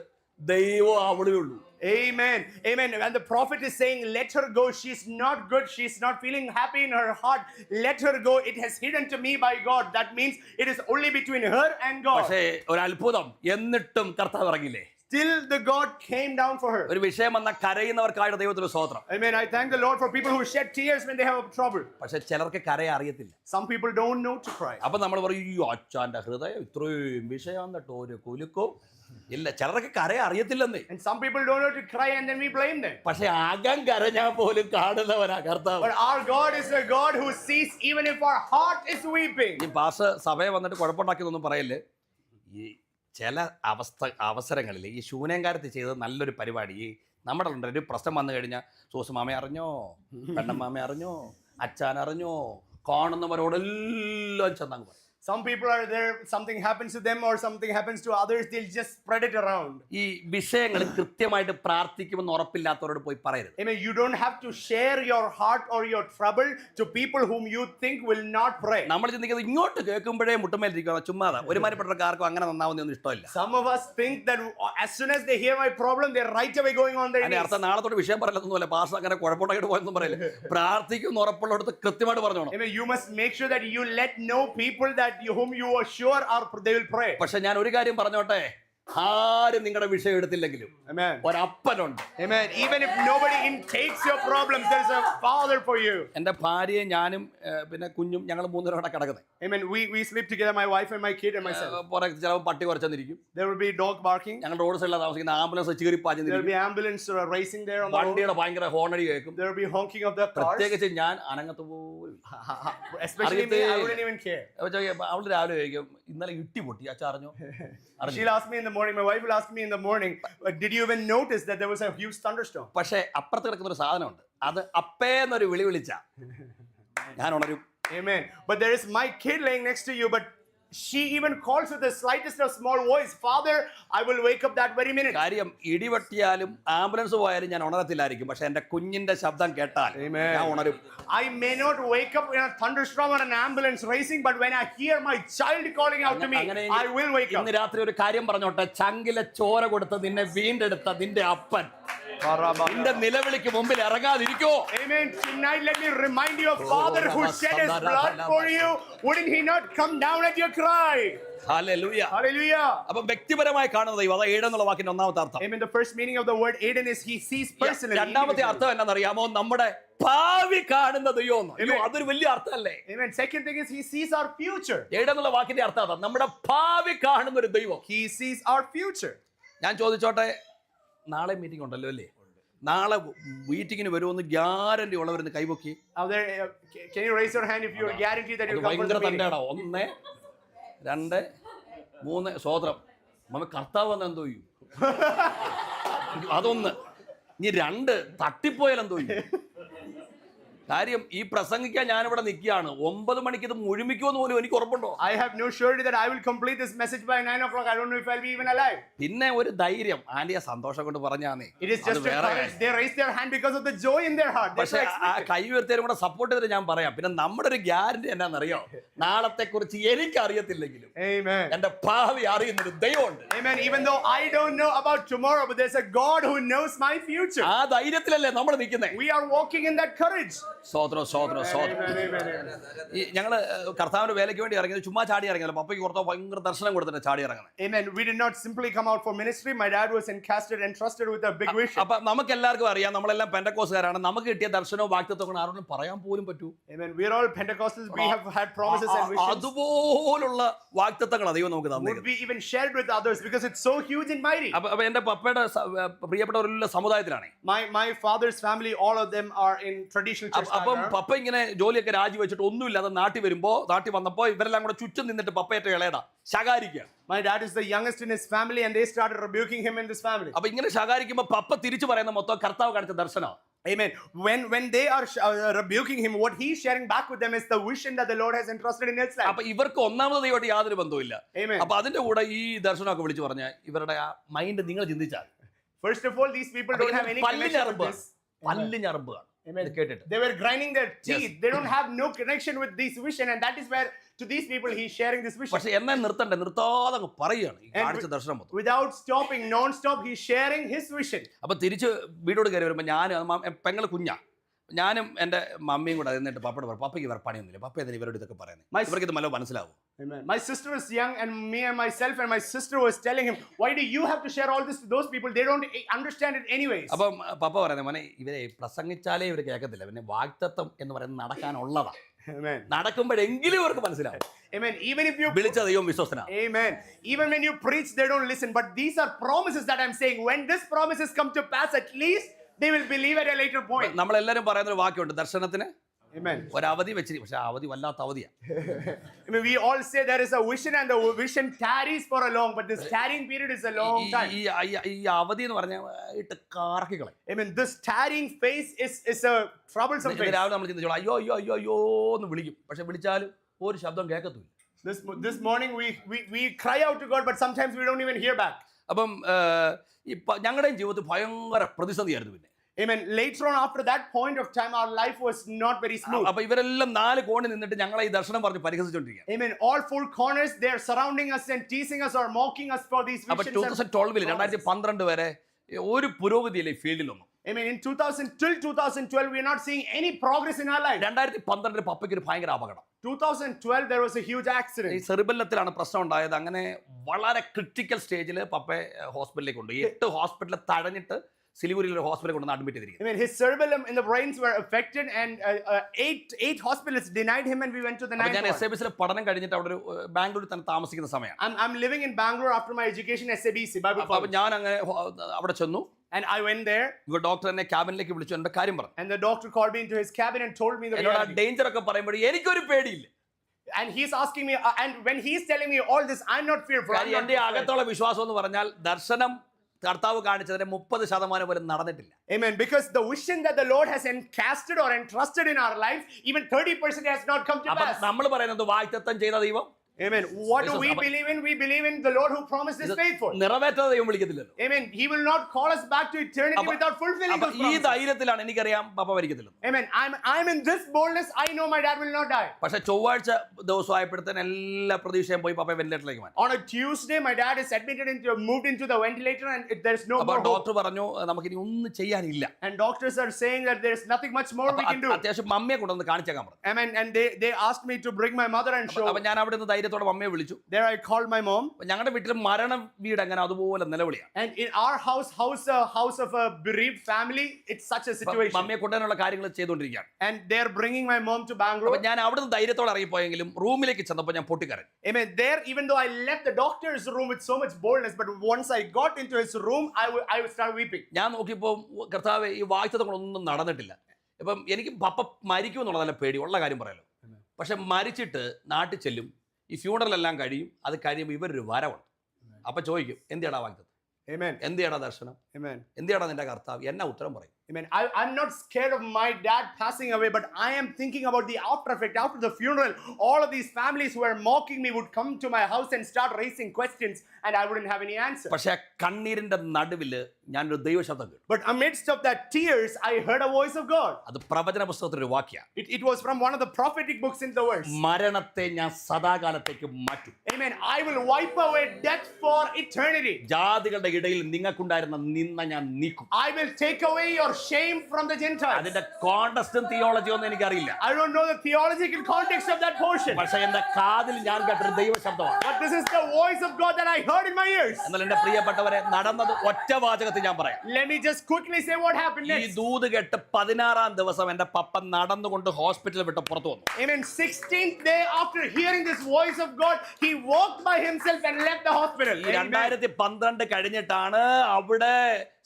ദൈവം അവിടെ ഉള്ളൂ. Amen. Amen. And the prophet is saying, let her go. She's not good. She's not feeling happy in her heart. Let her go. It has hidden to me by God. That means it is only between her and God. പക്ഷേ ഒരു അത്ഭുതം, എന്നിട്ടും കർത്താവ് ഇറങ്ങില്ലേ? Still the God came down for her. ഒരു വിഷയം വന്ന കരയുന്നവർക്കായിട്ട് ദൈവത്തിന് സ്തോത്രം. Amen. I thank the Lord for people who shed tears when they have trouble. പക്ഷെ ചിലർക്ക് കരയെ അറിയത്തില്ല. Some people don't know to cry. അപ്പൊ നമ്മൾ പറയും ഈ അച്ഛന്റെ ഹൃദയം ഇത്രയും വിഷയം കേട്ടോ, ഒരു കുലുക്കോ ഇല്ല. ചിലർക്ക് കരയെ അറിയത്തില്ലെന്നേ. And some people don't know to cry and then we blame them. പക്ഷെ അകം കരഞ്ഞാൽ പോലും കാണുന്നവനാ കർത്താവ്. But our God is a God who sees even if our heart is weeping. ഈ പാസ് സഭയെ വന്നിട്ട് കുഴപ്പമുണ്ടാക്കിയതൊന്നും പറയല്ലേ. ഈ ചില അവസരങ്ങളിൽ ഈ ശൂനേങ്കാരത്ത് ചെയ്തത് നല്ലൊരു പരിപാടി. ഈ നമ്മുടെ ഉണ്ട് ഒരു പ്രശ്നം വന്നു കഴിഞ്ഞാൽ സൂസുമാമ അറിഞ്ഞോ, പെണ്ണമ്മാമ അറിഞ്ഞോ, അച്ഛൻ അറിഞ്ഞോ, കാണുന്നവരോടെല്ലാം ചെന്നങ്ങ് പറയും. Some people are there, something happens to them or something happens to others, they'll just spread it around. ഈ വിഷയങ്ങൾ കൃത്യമായിട്ട് പ്രാർത്ഥിക്കുമെന്ന് ഉറപ്പില്ലാത്തവരോട് പോയി പറയരുത്. I mean, you don't have to share your heart or your trouble to people whom you think will not pray. നമ്മൾ ചിന്തിക്കുന്നത് ഇങ്ങോട്ട് കേൾക്കുമ്പോഴേ മുട്ടുമേലിരിക്കണം, ചുമ്മാതാ. ഒരുമാതിരിപ്പെട്ടവർക്കാർക്കും അങ്ങനെ നന്നാവുന്നൊന്നും ഇഷ്ടമില്ല. Some of us think that as soon as they hear my problem, they're right away going on their knees. അതിന്റെ അർത്ഥം നാളെ തൊട്ട് വിഷയം പറയലൊന്നുമല്ല, പാസ് അങ്ങനെ കുഴപ്പമുണ്ടായിട്ട് പോയെന്നും പറയില്ല. പ്രാർത്ഥിക്കുമെന്ന് ഉറപ്പുള്ളടത്ത് കൃത്യമായിട്ട് പറഞ്ഞോണം. I mean, you must make sure that you let know people that whom you are sure are they will pray. പക്ഷെ ഞാൻ ഒരു കാര്യം പറഞ്ഞോട്ടെ, ആരും നിങ്ങളുടെ വിഷയം എടുത്തില്ലെങ്കിലും ഒരപ്പനുണ്ട്. Amen. Even if nobody takes your problems, there is a father for you. എന്റെ ഭാര്യയും ഞാനും പിന്നെ കുഞ്ഞും ഞങ്ങൾ മൂന്നുപേരും അവിടെ കിടക്കുന്നത്. Amen. We sleep together, my wife and my kid and myself. ചിലപ്പോൾ പട്ടി കുറച്ചെന്നിരിക്കും. There will be dog barking. ഞങ്ങൾ റോഡ് സൈഡിലാണ് താമസിക്കുന്ന, ambulance ചീറിപ്പാഞ്ഞിരിക്കും. There will be ambulance racing there on the road. വണ്ടിയുടെ ഭയങ്കര ഹോണടി കേൾക്കും. There will be honking of the cars. പ്രത്യേകിച്ച് ഞാൻ അനങ്ങത്ത് പോലും. Especially me, I wouldn't even care. അവള് രാവിലെ ചോദിക്കും ഇന്നലെ ഇട്ടി പൊട്ടി അച്ഛ അറിഞ്ഞോ? She'll ask me in the morning, my wife will ask me in the morning, did you even notice that there was a huge thunderstorm? പക്ഷേ അപ്പുറത്ത് കിടക്കുന്ന ഒരു സാധനമുണ്ട്, അത് അപ്പേന്നൊരു വിളി വിളിച്ച ഞാൻ ഉണരും. Amen. But there is my kid laying next to you, but she even calls with the slightest of small voice, Father, I will wake up that very minute. കാര്യം ഇടിവെട്ടിയാലും ആംബുലൻസ് പോയാലും ഞാൻ ഉണരത്തില്ലായിരിക്കും, പക്ഷെ എന്റെ കുഞ്ഞിന്റെ ശബ്ദം കേട്ടാൽ ഞാൻ ഉണരും. I may not wake up in a thunderstorm or an ambulance racing, but when I hear my child calling out to me, I will wake up. ഇന്ന് രാത്രി ഒരു കാര്യം പറഞ്ഞോട്ടെ, ചങ്കിലെ ചോര കൊടുത്ത് നിന്നെ വീണ്ടെടുത്ത നിന്റെ അപ്പൻ നിന്റെ നിലവിളിക്ക് മുമ്പിൽ ഇറങ്ങാതിരിക്കോ? Amen. Tonight let me remind you of Father who shed his blood for you. Wouldn't he not come down at your cry? Hallelujah. Hallelujah. അപ്പോൾ വ്യക്തിപരമായി കാണുന്ന ദൈവം, അതാ ഏഴ് എന്നുള്ള വാക്കിന്റെ ഒന്നാമത്തെ അർത്ഥം. Amen. The first meaning of the word Aiden is he sees personally. രണ്ടാമത്തെ അർത്ഥം എന്താണെന്നറിയാമോ? നമ്മുടെ ഭാവി കാണുന്ന ദൈവം. അതൊരു വലിയ അർത്ഥമല്ലേ? Amen. Second thing is he sees our future. ഏഴെന്നുള്ള വാക്കിന്റെ അർത്ഥം അതാ, നമ്മുടെ ഭാവി കാണുന്ന ഒരു ദൈവം. He sees our future. ഞാൻ ചോദിച്ചോട്ടെ, നാളെ മീറ്റിംഗ് ഉണ്ടല്ലോ അല്ലേ? നാളെ മീറ്റിങ്ങിന് വരുമെന്ന് guarantee ഉള്ളവരെന്ന് കൈപൊക്കി. Can you raise your hand if you are guaranteed that you will come for the meeting? 1 2 3 സ്വതന്ത്രം. മമ്മ കർത്താവ് വന്ന എന്തോ ചെയ്യും? അതൊന്ന്. ഇനി 2 തട്ടിപ്പോയാൽ എന്തോ ചെയ്യും? കാര്യം ഈ പ്രസംഗിക്കാൻ ഞാനിവിടെ നിൽക്കുകയാണ്. 9 മണിക്ക് ഇത് മുഴുമിക്കുമെന്ന് പോലും എനിക്ക് ഉറപ്പുണ്ടോ? I have no surety that I will complete this message by 9 o'clock. I don't know if I'll be even alive. പിന്നെ ഒരു ധൈര്യം, ആന്റിയെ സന്തോഷം കൊണ്ട് പറഞ്ഞാന്നേ. It is just a courage. They raise their hand because of the joy in their heart. പക്ഷേ ആ കൈ ഉയർത്തിയാലും കൂടെ സപ്പോർട്ട് ചെയ്തിട്ട് ഞാൻ പറയാം. പിന്നെ നമ്മുടെ ഒരു ഗ്യാരണ്ടി എന്നാണെന്നറിയോ? നാളത്തെ കുറിച്ച് എനിക്ക് അറിയത്തില്ലെങ്കിലും Amen. എന്റെ ഭാവി അറിയുന്നൊരു ദൈവമുണ്ട്. Amen. Even though I don't know about tomorrow, but there's a God who knows my future. ആ ധൈര്യത്തിലല്ലേ നമ്മൾ നിൽക്കുന്നത്? We are walking in that courage. സ്തോത്രം സ്തോത്രം സ്തോത്രം. ഈ ഞങ്ങള് കർത്താവിന്റെ വേലയ്ക്ക് വേണ്ടി ഇറങ്ങിയത് ചുമ്മാ ചാടി ഇറങ്ങിയല്ലോ. പപ്പയ്ക്ക് പുറത്തോ ഭയങ്കര ദർശനം കൊടുത്തിട്ട് ചാടി ഇറങ്ങുന്നത്. Amen. We did not simply come out for ministry. My dad was entrusted with a big vision. അപ്പൊ നമുക്ക് എല്ലാവർക്കും അറിയാം, നമ്മളെല്ലാം പെന്തക്കോസ്തുകാരാണ്. നമുക്ക് കിട്ടിയ ദർശനവും വാഗ്ദത്തവും ആരോടും പറയാൻ പോലും പറ്റൂ. Amen. We are all Pentecostals. We have had promises and visions. അതുപോലുള്ള വാഗ്ദത്തങ്ങൾ ദൈവം നമുക്ക് Would തന്നിരിക്കുന്നു. we even share it with others because it's so huge and mighty? അപ്പൊ എന്റെ പപ്പയുടെ പ്രിയപ്പെട്ടവരുള്ള സമുദായത്തിലാണ്. My father's family, all of them are in traditional church. അപ്പം പപ്പ ഇങ്ങനെ ജോലിയൊക്കെ രാജിവെച്ചിട്ട് ഒന്നുമില്ലാതെ നാട്ടിൽ വന്നപ്പോ ഇവരെല്ലാം കൂടെ ചുറ്റും നിന്നിട്ട് പപ്പയേറ്റ ഇളയടാ ശകാരിക്കുക. My dad is the youngest in his family and they started rebuking him in this family. അപ്പൊ ഇങ്ങനെ ശകാരിക്കുമ്പോ പപ്പ തിരിച്ചു പറയുന്ന മൊത്തം കർത്താവ് കാണിച്ച ദർശനം. Amen. When they are rebuking him, what he's sharing back with them is the vision that the Lord has entrusted in his life. അപ്പൊ ഇവർക്ക് ഒന്നാമത് ദൈവമായിട്ട് യാതൊരു ബന്ധവുമില്ല. Amen. അപ്പൊ അതിന്റെ കൂടെ ഈ ദർശനമൊക്കെ വിളിച്ചു പറഞ്ഞ ഇവരുടെ ആ മൈൻഡ് നിങ്ങൾ ചിന്തിച്ചാൽ, First of all, these people don't have any connection with this. പല്ലിഞ്ഞറമ്പുകയാണ്. കേട്ടിട്ട് They were grinding their teeth. They don't have no connection with this vision, and that is where to these people he's sharing this vision. പക്ഷെ എന്നെ നിർത്താതെ അങ്ങ് പറയുകയാണ് ഈ കാണിച്ച ദർശനം മൊത്തം. Without stopping, non-stop, he's sharing his vision. അപ്പൊ തിരിച്ച് വീടോട് കയറി വരുമ്പോൾ ഞാൻ പെങ്ങള് കുഞ്ഞാ, ഞാനും എൻ്റെ മമ്മിയും കൂടെ എന്നിട്ട് പപ്പയോട് പറഞ്ഞു, പപ്പയ്ക്ക് ഇവർ പണിയൊന്നുമില്ല, പപ്പ എന്തിനാ ഇവരോട് ഇതൊക്കെ പറയുന്നത്, ഇവർക്ക് ഇത് നല്ല മനസ്സിലാവും. Amen. My sister was young and me and myself and my sister was telling him, why do you have to share all this to those people? They don't understand it anyways. അപ്പം പപ്പ പറയുന്നത്, മോനെ ഇവരെ പ്രസംഗിച്ചാലേ ഇവർ കേൾക്കത്തില്ല, പിന്നെ വാഗ്ദത്തം എന്ന് പറയുന്നത് നടക്കാനുള്ളതാ. Amen. നടക്കുമ്പോഴെങ്കിലും ഇവർക്ക് മനസ്സിലാവും. Amen. Even if you വിളിച്ച ദൈവം വിശ്വസ്തനാ. Amen. Even when you preach, they don't listen. But these are promises that I'm saying. When these promises come to pass, at least they will believe at a later point. നമ്മളെല്ലാരും പറയുന്ന ഒരു വാക്യമുണ്ട് ദർശനത്തിന്. Amen. ഒരവധി വെച്ചിരിക്കും, പക്ഷെ അവധി വല്ലാത്ത അവധിയാണ്. I mean, we all say there is a vision and the vision tarries for a long, but this tarrying period is a long time. ഈ അവധി എന്ന് പറഞ്ഞാൽ ഇട്ട് കാർക്കികളെ. I mean, this tarrying phase is a troublesome phase. രാവിലെ നമ്മൾ ചിന്തിച്ചോളാം, അയ്യോ അയ്യോ അയ്യോ അയ്യോ എന്ന് വിളിക്കും, പക്ഷെ വിളിച്ചാലും ഒരു ശബ്ദം കേൾക്കത്തില്ല. This morning we cry out to God, but sometimes we don't even hear back. അപ്പം ഞങ്ങളുടെയും ജീവിതത്തിൽ ഭയങ്കര പ്രതിസന്ധിയായിരുന്നു. പിന്നെ Amen. Later on, after that point of time, our life was not very smooth. അപ്പൊ ഇവരെല്ലാം 4 കോണിൽ നിന്നിട്ട് ഞങ്ങളെ ഈ ദർശനം പറഞ്ഞ് പരിഹസിച്ചോണ്ടിരിക്കുക. Amen. All 4 corners, they are surrounding us and teasing us or mocking us for these അപ്പൊ visions. 2012 വരെ ഒരു പുരോഗതിയില്ല ഈ ഫീൽഡിലൊന്നും. Amen. In 2012, we are not seeing any progress in our life. 2012 പപ്പയ്ക്ക് ഒരു ഭയങ്കര അപകടം. 2012, there was a huge accident. ഈ സെറിബെല്ലത്തിലാണ് പ്രശ്നം ഉണ്ടായത്. അങ്ങനെ വളരെ ക്രിട്ടിക്കൽ സ്റ്റേജിൽ പപ്പയെ ഹോസ്പിറ്റലിലേക്ക് കൊണ്ടുപോയി. 8 ഹോസ്പിറ്റലിൽ തടഞ്ഞിട്ട് സിലിഗുരിയിൽ ഒരു ഹോസ്പിറ്റലിൽ കൊണ്ട് അഡ്മിറ്റ് ചെയ്തിരിക്കുന്നു. I mean, his cerebellum in the brains were affected, and 8 hospitals denied him, and we went to the 9th ഞാൻ one. SABCയിൽ പഠനം കഴിഞ്ഞിട്ട് അവിടെ ഒരു ബാംഗ്ലൂരിൽ തന്നെ താമസിക്കുന്ന സമയമാണ്. I'm living in Bangalore after my education at SABC Bible അപ്പൊ College. ഞാൻ അങ്ങനെ അവിടെ ചെന്നു. And I went there. ഇവ ഡോക്ടർ എന്നെ ക്യാബിനിലേക്ക് വിളിച്ചു എന്റെ കാര്യം പറഞ്ഞു. And the doctor called me into his cabin and told me the എന്നോട് reality. ഡേഞ്ചർ ഒക്കെ പറയുമ്പോൾ എനിക്കൊരു പേടിയില്ല. And he's asking me, and when he's telling me all this, I'm not fearful. I'm not എന്റെ afraid. അകത്തുള്ള വിശ്വാസം എന്ന് പറഞ്ഞാൽ ദർശനം കർത്താവ് കാണിച്ചതിന് 30% പോലും നടന്നിട്ടില്ല. Amen. Because the vision that the Lord has encasted or entrusted in our life, even 30% has not come to pass. നമ്മൾ പറയുന്നത് വാഗ്ദത്തം ചെയ്ത ദൈവം. Amen. What do we believe in? We believe in the Lord who promised is faithful. നിറവേറ്റാത്ത ദൈവം വിളിക്കത്തില്ലല്ലോ. Amen. He will not call us back to eternity without fulfilling those ഈ promises. ധൈര്യത്തിലാണ് എനിക്കറിയാം പപ്പ മരിക്കത്തില്ല. Amen. I'm in this boldness. I know my dad will not die. പക്ഷെ ചൊവ്വാഴ്ച ദിവസമായപ്പോഴത്തേന് എല്ലാ പ്രതീക്ഷയും പോയി പപ്പ വെന്റിലേറ്ററിലേക്ക് മാറ്റി. On a Tuesday, my dad is moved into the ventilator, and there's no more hope. Doctor പറഞ്ഞു നമുക്കിനി ഒന്നും ചെയ്യാനില്ല. And doctors are saying that there's nothing much more we can do. അത്യാവശ്യം മമ്മിയെ കൊണ്ടുവന്ന് കാണിച്ചേക്കാൻ പറഞ്ഞു. Amen. And they asked me to bring my mother and show. അപ്പൊ ഞാൻ അവിടെ നിന്ന് ധൈര്യത്തോടെ മമ്മിയെ വിളിച്ചു. There I called my mom. ഞങ്ങളുടെ വീട്ടിൽ മരണ വീട് അങ്ങനെ അതുപോലെ നിലവിളിയാണ്. And in our house of a bereaved family, it's such a situation. മമ്മിയെ കൊണ്ടുവരാനുള്ള കാര്യങ്ങൾ ചെയ്തുകൊണ്ടിരിക്കുകയാണ്. And they're bringing my mom to Bangalore. അപ്പൊ ഞാൻ അവിടെ നിന്ന് ധൈര്യത്തോടെ ഇറങ്ങിപ്പോയെങ്കിലും റൂമിലേക്ക് ചെന്നപ്പോൾ ഞാൻ പൊട്ടിക്കരഞ്ഞു. Amen. There, even though I left the doctor's room with so much boldness, but once I got into his room, I would start weeping. ഞാൻ നോക്കിയപ്പോൾ കർത്താവേ ഈ വാഗ്ദത്തങ്ങളൊന്നും നടന്നിട്ടില്ല. ഇപ്പം എനിക്ക് പപ്പ മരിക്കുമെന്നുള്ളതല്ല പേടി, ഉള്ള കാര്യം പറയാലോ. പക്ഷെ മരിച്ചിട്ട് നാട്ടിൽ ചെല്ലും, ഈ ഫ്യൂണറലെല്ലാം കഴിയും, അത് കഴിയുമ്പോൾ ഇവരൊരു വരവുണ്ട്. അപ്പൊ ചോദിക്കും എന്തിയാടാ വാഗ്ദത്തം, Amen. എന്തിയാടാ ദർശനം, Amen. എന്തിയാടാ നിന്റെ കർത്താവ്, എന്നാ ഉത്തരം പറയും? Amen. I'm not scared of my dad passing away, but I am thinking about the after effect. After the funeral, all of these families who were mocking me would come to my house and start raising questions, and I wouldn't have any answer. പക്ഷെ കണ്ണീരിന്റെ നടുവില് ഞാനൊരു ദൈവശബ്ദം കേട്ടു. But amidst of that tears, I heard a voice of God. അത് പ്രവചന പുസ്തകത്തിലെ ഒരു വാക്യ. It was from one of the prophetic books in the verse. മരണത്തെ ഞാൻ സദാകാലത്തേക്ക് മാറ്റും. Amen. I will wipe away death for eternity. ജാതികളുടെ ഇടയിൽ നിങ്ങൾക്കുണ്ടായിരുന്ന നിന്ന ഞാൻ നീക്കും. I will take away your shame from the Gentiles. അതിന്റെ കോണ്ടസ്റ്റും തിയോളജി ഒന്നും എനിക്കറിയില്ല. I don't know the theological context of that portion. പക്ഷെ എന്റെ കാതിൽ ഞാൻ കേട്ടൊരു ദൈവശബ്ദമാണ്. But this is the voice of God that I heard in my ears. എന്നാൽ എന്റെ പ്രിയപ്പെട്ടവരെ, നടന്നത് ഒറ്റ വാചകത്തിൽ ഞാൻ പറയാം. Let me just quickly say what happened ഈ next. ദൂത് കേട്ട് 16-ാം ദിവസം എന്റെ പപ്പ നടന്നുകൊണ്ട് ഹോസ്പിറ്റലിൽ വിട്ട് പുറത്തു വന്നു. Amen. 16th day after hearing this voice of God, he walked by himself and left the hospital. ഈ 2012 കഴിഞ്ഞിട്ടാണ് അവിടെ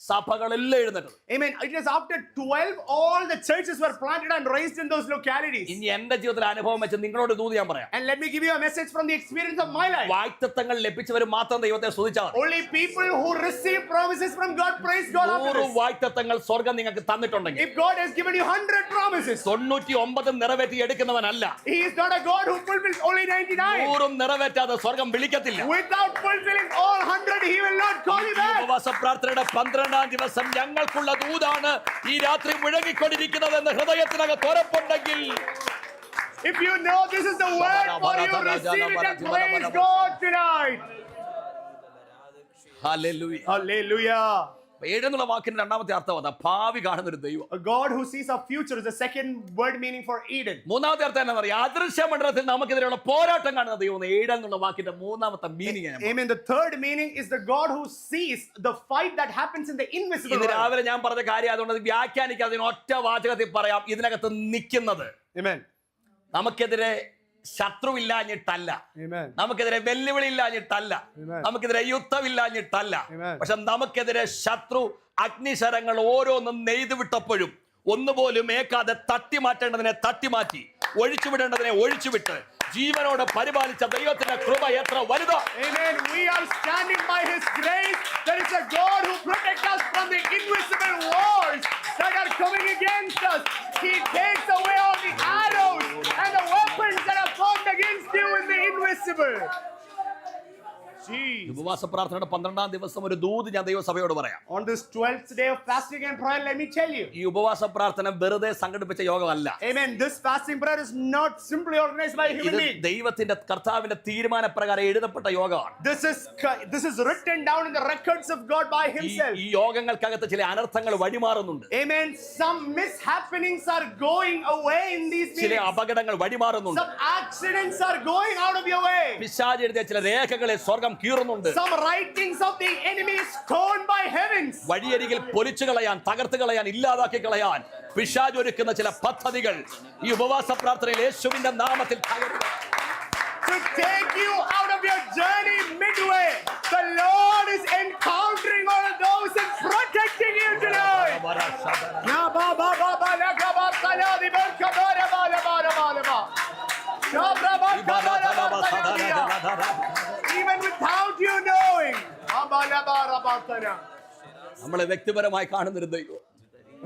സഭകളെല്ലാം എഴുന്നേറ്റത്. Amen. It was after 12 all the churches were planted and raised in those localities. ഇനി എന്റെ ജീവിതത്തിൽ അനുഭവം വെച്ച് നിങ്ങളോട് ദൂത് ഞാൻ പറയാം. And let me give you a message from the experience of my life. വാഗ്ദത്തങ്ങൾ ലഭിച്ചവർ മാത്രം ദൈവത്തെ സ്തുതിച്ചാൽ മതി. Only people who receive promises from God praise God after 100 this. വാഗ്ദത്തങ്ങൾ സ്വർഗ്ഗം നിങ്ങൾക്ക് തന്നിട്ടുണ്ടെങ്കിൽ If God has given you 100 promises, 99 നിറവേറ്റി എടുക്കുന്നവനല്ല. he is not a God who fulfills only 99. 100 നിറവേറ്റാതെ സ്വർഗ്ഗം വിളിക്കത്തില്ല. Without fulfilling all 100, he will not call you back. ഉപവാസ പ്രാർത്ഥനയുടെ 12-ാം ദിവസം ഞങ്ങൾക്കുള്ള ദൂതാണ് ഈ രാത്രി മുഴങ്ങിക്കൊണ്ടിരിക്കുന്നതെന്ന് ഹൃദയത്തിനകത്ത് ഉറപ്പുണ്ടെങ്കിൽ, If you know this is the word for you, receive it and praise God tonight. Hallelujah. Hallelujah. 7 എന്നുള്ള വാക്കിന്റെ രണ്ടാമത്തെ അർത്ഥം അതാ, ഭാവി കാണുന്ന ഒരു ദൈവം. A God who sees our future is the second word meaning for Eden. മൂന്നാമത്തെ അർത്ഥം എന്താ പറയുക? അദൃശ്യ മണ്ഡലത്തിൽ നമുക്കെതിരെയുള്ള പോരാട്ടം കാണുന്ന ദൈവം. 7 എന്നുള്ള വാക്കിന്റെ മൂന്നാമത്തെ meaning. Amen. The third meaning is the God who sees the fight that happens in the invisible ഇന്ന് world. രാവിലെ ഞാൻ പറഞ്ഞ കാര്യം അതുകൊണ്ട് വ്യാഖ്യാനിക്കാതെ അതിന് ഒറ്റ വാചകത്തിൽ പറയാം. ഇതിനകത്ത് നിൽക്കുന്നത് Amen. നമുക്കെതിരെ ശത്രുവില്ലാഞ്ഞിട്ടല്ല, Amen. നമുക്കെതിരെ വെല്ലുവിളി ഇല്ലാഞ്ഞിട്ടല്ല, Amen. നമുക്കെതിരെ യുദ്ധമില്ലാഞ്ഞിട്ടല്ല. Amen. പക്ഷെ നമുക്കെതിരെ ശത്രു അഗ്നിശരങ്ങൾ ഓരോന്നും നെയ്തു വിട്ടപ്പോഴും ഒന്നുപോലും ഏക്കാതെ തട്ടിമാറ്റേണ്ടതിനെ തട്ടിമാറ്റി, ഒഴിച്ചുവിടേണ്ടതിനെ ഒഴിച്ചുവിട്ട് ജീവനോട് പരിപാലിച്ച ദൈവത്തിന്റെ കൃപ എത്ര വലുതാ. Amen. We are standing by His grace. There is a God who protects us from the invisible wars that are coming against us. He takes away all the arrows and the weapons that are formed against you in the invisible. Jesus. ഉപവാസ പ്രാർത്ഥനയുടെ 12-ാം ദിവസം ഒരു ദൂത് ഞാൻ ദൈവസഭയോട് പറയാം. On this 12th day of fasting and prayer, let me tell you. ഈ ഉപവാസ പ്രാർത്ഥന വെറുതെ സംഘടിപ്പിച്ച യോഗമല്ല. Amen. This fasting prayer is not simply organized by human ഇത് beings. ദൈവത്തിന്റെ കർത്താവിന്റെ തീരുമാനപ്രകാരം എഴുതപ്പെട്ട യോഗമാണ്. This is written down in the records of God by Himself. ഈ യോഗങ്ങൾക്കകത്ത് ചില അനർത്ഥങ്ങൾ വഴിമാറുന്നുണ്ട്. Amen. Some mishappenings are going away in these ചില meetings. അപകടങ്ങൾ വഴിമാറുന്നുണ്ട്. Some accidents are going out of your way. പിശാച് എഴുതിയ ചില രേഖകളെ സ്വർഗ്ഗം കീറുന്നുണ്ട്. Some writings of the enemy is torn by heavens. വഴിയരികിൽ പൊലിച്ചു കളയാൻ, തകർത്ത് കളയാൻ, ഇല്ലാതാക്കി കളയാൻ പിശാച് ഒരുക്കുന്ന ചില പദ്ധതികൾ ഈ ഉപവാസ പ്രാർത്ഥനയിൽ യേശുവിന്റെ നാമത്തിൽ തകരുക. To take you out of your journey midway, the Lord is encountering all of those and protecting you tonight. Ya ba ba ba ba la ga ba ta la di ba ka ba ra ba la ba ra ba la ba. Ya ba ba ka ba ra ba ta la di ya. Even without you knowing. Ba ba la ba ra ba ta la. നമ്മളെ വ്യക്തിപരമായി കാണുന്നൊരു ദൈവം,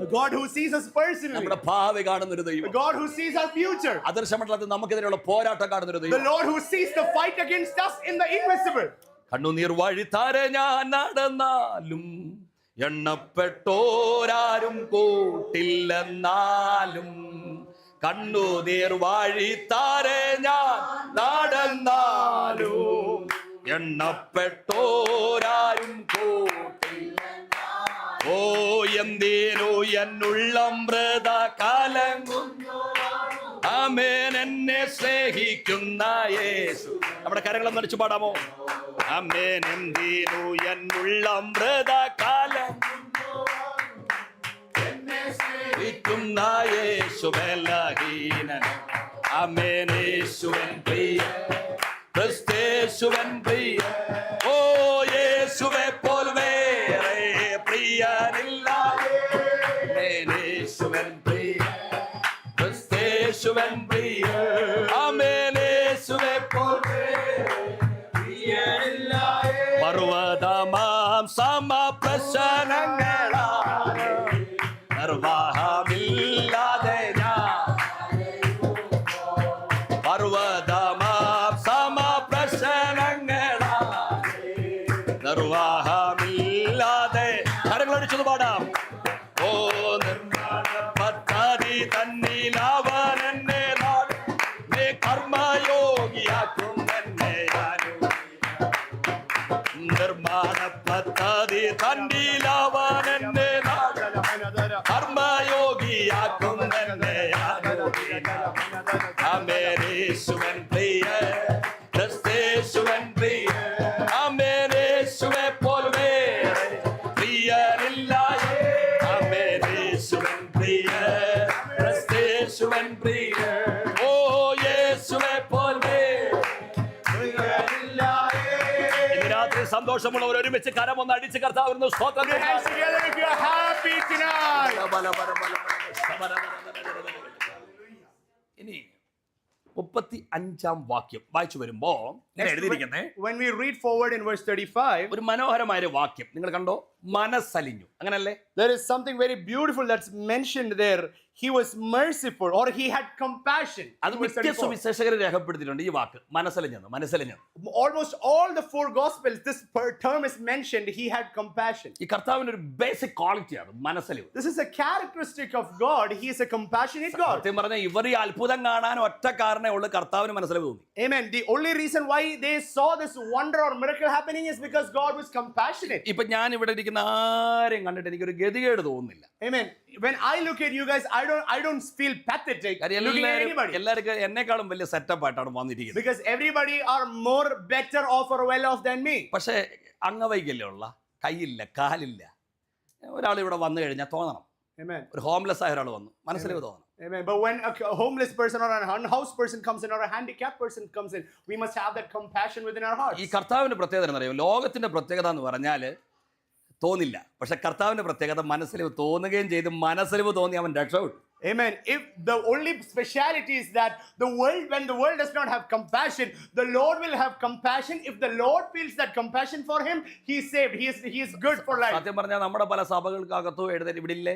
A God who sees us personally. നമ്മുടെ ഭാവി കാണുന്നൊരു A ദൈവം, God who sees our future. അദൃശ്യമണ്ഡലത്തിൽ നമുക്കെതിരെയുള്ള പോരാട്ടം കാണുന്നൊരു The ദൈവം. Lord who sees the fight against us in the invisible. കണ്ണുനീർ വഴിത്താരെ ഞാൻ നടന്നാലും എണ്ണപ്പെട്ടോരാരും കൂട്ടില്ലെന്നാലും, കണ്ണുനീർ വഴിത്താരെ ഞാൻ നടന്നാലും എണ്ണപ്പെട്ടോരാരും കൂട്ടില്ല. ഓ എന്തിനു എന്നുള്ളം വ്രത കലങ്ങുന്നു, ആമേൻ എന്നെ സ്നേഹിക്കുന്ന യേശു. നമ്മുടെ കരങ്ങളും നടിച്ചു പാടാമോ? ആമേൻ എന്തിനു എന്നുള്ളം വ്രത കലങ്ങുന്നു, എന്നെ സ്നേഹിക്കുന്ന യേശു ബലഹീനൻ. ആമേൻ യേശുവൻ പ്രിയ, ക്രിസ്തേശുവൻ പ്രിയ. ഓ യേശുവെ പോൽ വേറെ പ്രിയനില്ല. യേശുവൻ പ്രിയ, ക്രിസ്തേശുവൻ പ്രിയ. ആമേൻ യേശുവെ പോൽ വേറെ പ്രിയനില്ല. ചതി തണ്ടിലവൻ എന്നെ കർമ്മയോഗിയാക്കും എന്നെ അമേരേശുവൻ പ്രിയ ക്രിസ്തേശുവൻ പ്രിയ അമേരേശുവെ പോൽ വേറെ പ്രിയനില്ല അമേരേശുവൻ പ്രിയ ക്രിസ്തേശുവൻ പ്രിയ ഓ യേശുവെ പോൽ രാത്രി സന്തോഷമുള്ളവർ ഒരുമിച്ച് കരമൊന്ന് അടിച്ച് കർത്താവിന് സ്തോത്രം Put your hands together if you are happy tonight. ഇനി 35-ാം വാക്യം വായിച്ചു വരുമ്പോ എഴുതിയിരിക്കുന്നേ When we read forward in verse 35, ഒരു മനോഹരമായ ഒരു വാക്യം നിങ്ങൾ കണ്ടോ, മനസ്സലിഞ്ഞു, അങ്ങനല്ലേ? there is something very beautiful that's mentioned there. He was merciful, or he had compassion. അത് മിക്ക സുവിശേഷകരെ രേഖപ്പെടുത്തിയിട്ടുണ്ട് ഈ വാക്ക് മനസ്സലിഞ്ഞെന്ന്. മനസ്സലിഞ്ഞെന്ന് Almost all the four gospels, this term is mentioned. He had compassion. ഈ കർത്താവിന്റെ ഒരു ബേസിക് ക്വാളിറ്റിയാണ് മനസ്സലിവ്. This is a characteristic of God. He is a compassionate God. സത്യം പറഞ്ഞാൽ ഇവർ ഈ അത്ഭുതം കാണാൻ ഒറ്റ കാരണമേ ഉള്ളൂ, കർത്താവിന് മനസ്സലിവ് തോന്നി. Amen. The only reason why they saw this wonder or miracle happening is because God was compassionate. ഇപ്പൊ ഞാൻ ഇവിടെ ഇരിക്കുന്ന ആരെയും കണ്ടിട്ട് എനിക്കൊരു ഗതികേട് തോന്നുന്നില്ല. Amen. When I look at you guys, I don't feel pathetic looking at anybody. എല്ലാവർക്കും എന്നെക്കാളും വലിയ സെറ്റപ്പ് ആയിട്ടാണ് വന്നിരിക്കുന്നത്. Because everybody are more better off or well off than me. പക്ഷേ അംഗവൈകല്യമുള്ള, കൈയില്ല, കാലില്ല ഒരാൾ ഇവിടെ വന്നു കഴിഞ്ഞാൽ തോന്നണം. Amen. ഒരു ഹോംലെസ് ആയ ഒരാൾ വന്നു, മനസ്സിലേക്ക് തോന്നണം. Amen. But when a homeless person or an unhoused person comes in or a handicapped person comes in, we must have that compassion within our hearts. ഈ കർത്താവിന്റെ പ്രത്യേകത എന്നറിയോ? ലോകത്തിന്റെ പ്രത്യേകത എന്ന് പറഞ്ഞാൽ തോന്നില്ല, പക്ഷെ കർത്താവിന്റെ പ്രത്യേകത മനസ്സലിവ് തോന്നുകയും ചെയ്ത് മനസ്സലിവ് തോന്നി അവൻ രക്ഷപ്പെട്ടു. Amen. If the only speciality is that when the world does not have compassion, the Lord will have compassion. If the Lord feels that compassion for him, he is saved. He is good for life. സത്യം പറഞ്ഞാൽ നമ്മുടെ പല സഭകൾക്കകത്തും എഴുന്നേറ്റ് ഇവിടെ ഇല്ലേ,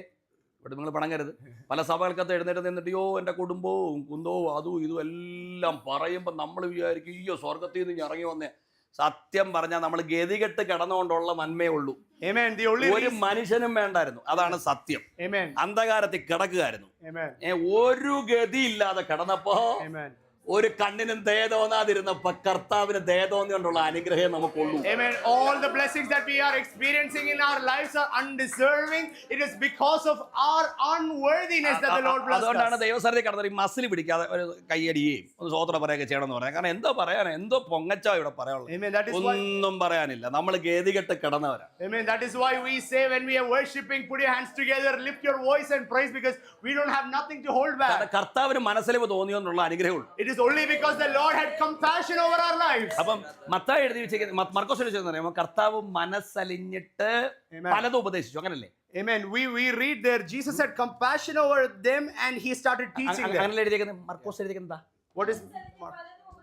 ഇവിടെ നിങ്ങൾ പണങ്ങരുത്, പല സഭകൾക്കകത്ത് എഴുന്നേറ്റ് നിന്നിട്ട് യോ എൻ്റെ കുടുംബവും കുന്തവും അതും ഇതും എല്ലാം പറയുമ്പോൾ നമ്മൾ വിചാരിക്കും അയ്യോ സ്വർഗത്തിൽ നിന്ന് ഇറങ്ങി വന്നേ. സത്യം പറഞ്ഞാൽ നമ്മൾ ഗതികെട്ട് കിടന്നുകൊണ്ടുള്ള നന്മേ ഉള്ളൂ. ഒരു മനുഷ്യനും വേണ്ടായിരുന്നു, അതാണ് സത്യം. അന്ധകാരത്തിൽ കിടക്കുകയായിരുന്നു, ഒരു ഗതിയില്ലാതെ കിടന്നപ്പോ ഒരു കണ്ണിനും ദയ തോന്നാതിരുന്നപ്പോ കർത്താവിന് ദയ തോന്നിക്കൊണ്ടുള്ള അനുഗ്രഹം നമുക്കുള്ളൂ. Amen. All the blessings that we are experiencing in our lives are undeserving. It is because of our unworthiness that the Lord blessed us. അതുകൊണ്ടാണ് ദൈവസന്നിധി കടന്നത് ഈ മസിൽ പിടിക്കാതെ ഒരു കയ്യടിയും ഒന്ന് സ്വോത്രം പറയുകയൊക്കെ ചെയ്യണമെന്ന് പറയാം. കാരണം എന്തോ പറയാനാ, എന്തോ പൊങ്ങച്ചാ ഇവിടെ പറയാനുള്ളത്, ഒന്നും പറയാനില്ല. നമ്മൾ ഗതികെട്ട് കിടന്നവരാ. Amen. That is why we say when we are worshiping, put your hands together, lift your voice and praise, because we don't have nothing to hold back. കർത്താവിന് മനസ്സലിവ് തോന്നിയെന്നുള്ള അനുഗ്രഹമുള്ളൂ. It is only because the Lord had compassion over our lives. അപ്പം മത്തായി എഴുതി വെച്ചിരിക്കുന്ന മർക്കോസ് എഴുതി വെച്ചിരിക്കുന്ന കർത്താവ് മനസ്സലിഞ്ഞിട്ട് പലതും ഉപദേശിച്ചു, അങ്ങനല്ലേ? Amen. We read there Jesus had compassion over them and he started teaching them. അങ്ങനെ എഴുതിയിരിക്കുന്നത് മർക്കോസ് എഴുതിയിരിക്കുന്നത് What is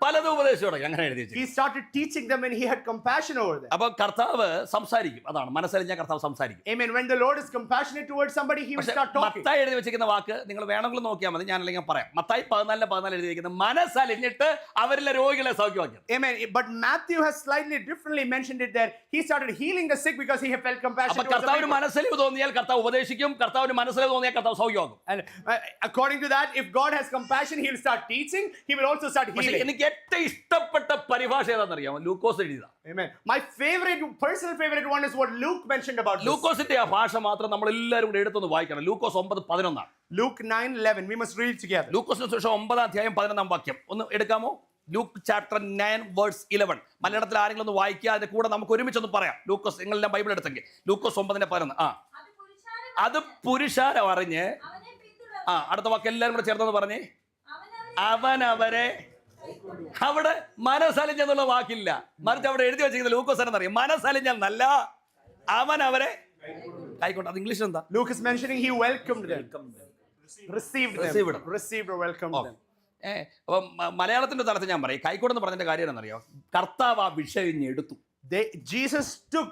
പലതും ഉപദേശിച്ചു തുടങ്ങി, അങ്ങനെ എഴുതി. He started teaching them and he had compassion over them. അപ്പൊ കർത്താവ് സംസാരിക്കും, അതാണ് മനസ്സലിഞ്ഞ കർത്താവ് സംസാരിക്കും. Amen. When the Lord is compassionate towards somebody, he will start talking. Mathai എഴുതി വെച്ചിരിക്കുന്ന വാക്ക് നിങ്ങൾ വേണമെങ്കിൽ നോക്കിയാൽ മതി, ഞാൻ അല്ലെങ്കിൽ പറയാം. മത്തായി 14:14 എഴുതിയിരിക്കുന്നത് മനസ്സലിഞ്ഞിട്ട് അവരിലെ രോഗികളെ സൗഖ്യമാക്കി. Amen. But Matthew has slightly differently mentioned it there. He started healing the sick because he felt compassion towards them. കർത്താവിന് മനസ്സലിവ് തോന്നിയാൽ കർത്താവ് ഉപദേശിക്കും, കർത്താവിന് മനസ്സലിവ് തോന്നിയാൽ കർത്താവ് സൗഖ്യമാക്കും. And according to that, if God has compassion, he will start teaching, he will also start healing. എനിക്ക് ഏറ്റവും ഇഷ്ടപ്പെട്ട പരിഭാഷ ഏതാണെന്നറിയാമോ? ലൂക്കോസ് എഴുതിയതാ. Amen. My personal favorite one is what Luke mentioned about this. ലൂക്കോസിന്റെ ആ ഭാഷ മാത്രം നമ്മൾ എല്ലാവരും കൂടെ എടുത്തൊന്ന് വായിക്കണം. ലൂക്കോസ് 9:11. Luke 9:11. We must read together. ലൂക്കോസിന് ശേഷം 9-11 വാക്യം ഒന്ന് എടുക്കാമോ? Luke chapter 9:11. മലയാളത്തിൽ ആരെങ്കിലും ഒന്ന് വായിക്കുക, അതിന്റെ കൂടെ നമുക്ക് ഒരുമിച്ചൊന്ന് പറയാം. ലൂക്കോസ് നിങ്ങളെല്ലാം ബൈബിൾ എടുത്തെങ്കിൽ ലൂക്കോസ് 9:11. അത് പുരുഷാരം അറിഞ്ഞ് അടുത്ത വാക്ക് എല്ലാവരും കൂടെ ചേർത്തെന്ന് പറഞ്ഞേ, അവൻ അവരെ. അവിടെ മനസ്സലിഞ്ഞെന്നുള്ള വാക്കില്ല, മറിച്ച് അവിടെ എഴുതി വെച്ചിരിക്കുന്നത് ലൂക്കോസ് എന്നറിയാം, മനസ്സലിഞ്ഞ നല്ല അവൻ അവരെ കൈക്കൊണ്ട്. അത് ഇംഗ്ലീഷിൽ എന്താ? Luke is mentioning he welcomed them. Received or welcomed them. അപ്പൊ മലയാളത്തിന്റെ തലത്തിൽ ഞാൻ പറയും, കൈക്കോടെന്ന് പറഞ്ഞതിന്റെ കാര്യം എന്നറിയോ? കർത്താവ് ആ വിഷയം എടുത്തു. Jesus took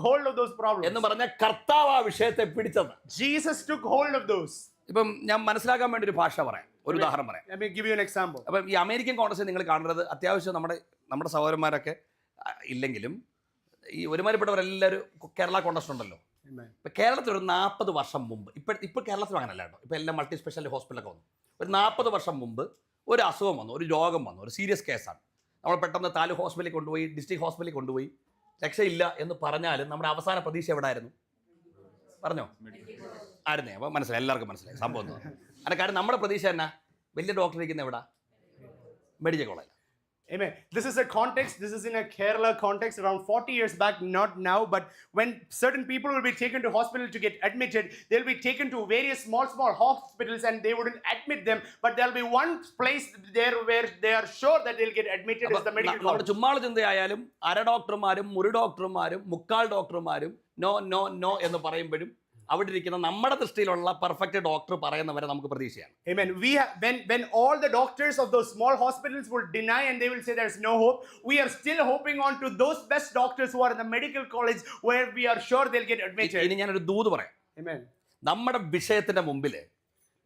hold of those problems. എന്ന് പറഞ്ഞ കർത്താവ് ആ വിഷയത്തെ പിടിച്ചത്. Jesus took hold of those. ഇപ്പം ഞാൻ മനസ്സിലാക്കാൻ വേണ്ടി ഒരു ഭാഷ പറയാം, ഒരു ഉദാഹരണം പറയാം. Let me give you an example. അപ്പം ഈ അമേരിക്കൻ കോൺഗ്രസ് നിങ്ങൾ കാണുന്നത് അത്യാവശ്യം നമ്മുടെ സഹോദരന്മാരൊക്കെ ഇല്ലെങ്കിലും ഈ ഒരുമാതിരിപ്പെട്ടവരെല്ലാവരും കേരള കോൺഗ്രസ് ഉണ്ടല്ലോ. ഇപ്പം കേരളത്തിൽ ഒരു 40 വർഷം മുമ്പ്, ഇപ്പം കേരളത്തിൽ അങ്ങനല്ല കേട്ടോ, ഇപ്പം എല്ലാം മൾട്ടി സ്പെഷ്യാലിറ്റി ഹോസ്പിറ്റലൊക്കെ വന്നു. ഒരു 40 വർഷം മുമ്പ് ഒരു അസുഖം വന്നു, ഒരു രോഗം വന്നു, ഒരു സീരിയസ് കേസാണ്. നമ്മൾ പെട്ടെന്ന് താലൂക്ക് ഹോസ്പിറ്റലിൽ കൊണ്ടുപോയി, ഡിസ്ട്രിക്ട് ഹോസ്പിറ്റലിൽ കൊണ്ടുപോയി രക്ഷയില്ല എന്ന് പറഞ്ഞാലും നമ്മുടെ അവസാന പ്രതീക്ഷ എവിടെ ആയിരുന്നു? പറഞ്ഞോ ആയിരുന്നേ? അപ്പോൾ മനസ്സിലായി, എല്ലാവർക്കും മനസ്സിലായി സംഭവം എന്ന്. അതിന്റെ കാര്യം നമ്മുടെ പ്രതീക്ഷ എന്നാ? വലിയ ഡോക്ടർ ഇരിക്കുന്ന എവിടെ? Medical college. Amen. This is a context. This is in a Kerala context around 40 years back, not now, but when certain people will be taken to hospital to get admitted, they'll be taken to various small hospitals and they wouldn't admit them, but there'll be one place there where they are sure that they'll get admitted is the medical നമ്മുടെ college. ചുമ്മാള ചിന്തയായാലും അര ഡോക്ടർമാരും മുറി ഡോക്ടർമാരും മുക്കാൽ ഡോക്ടർമാരും നോ നോ നോ എന്ന് പറയുമ്പോഴും അവിടെ ഇരിക്കുന്ന നമ്മുടെ ദൃഷ്ടിയിലുള്ള പെർഫെക്റ്റ് ഡോക്ടർ പറയുന്നവരെ നമുക്ക് പ്രതീക്ഷയാണ്. Amen. We have, when all the doctors of those small hospitals will deny and they will say there's no hope, we are still hoping on to those best doctors who are in the medical college where we are sure they'll get admitted. ഇനി ഞാനൊരു ദൂത് പറയാം. Amen. നമ്മുടെ വിഷയത്തിന്റെ മുമ്പിൽ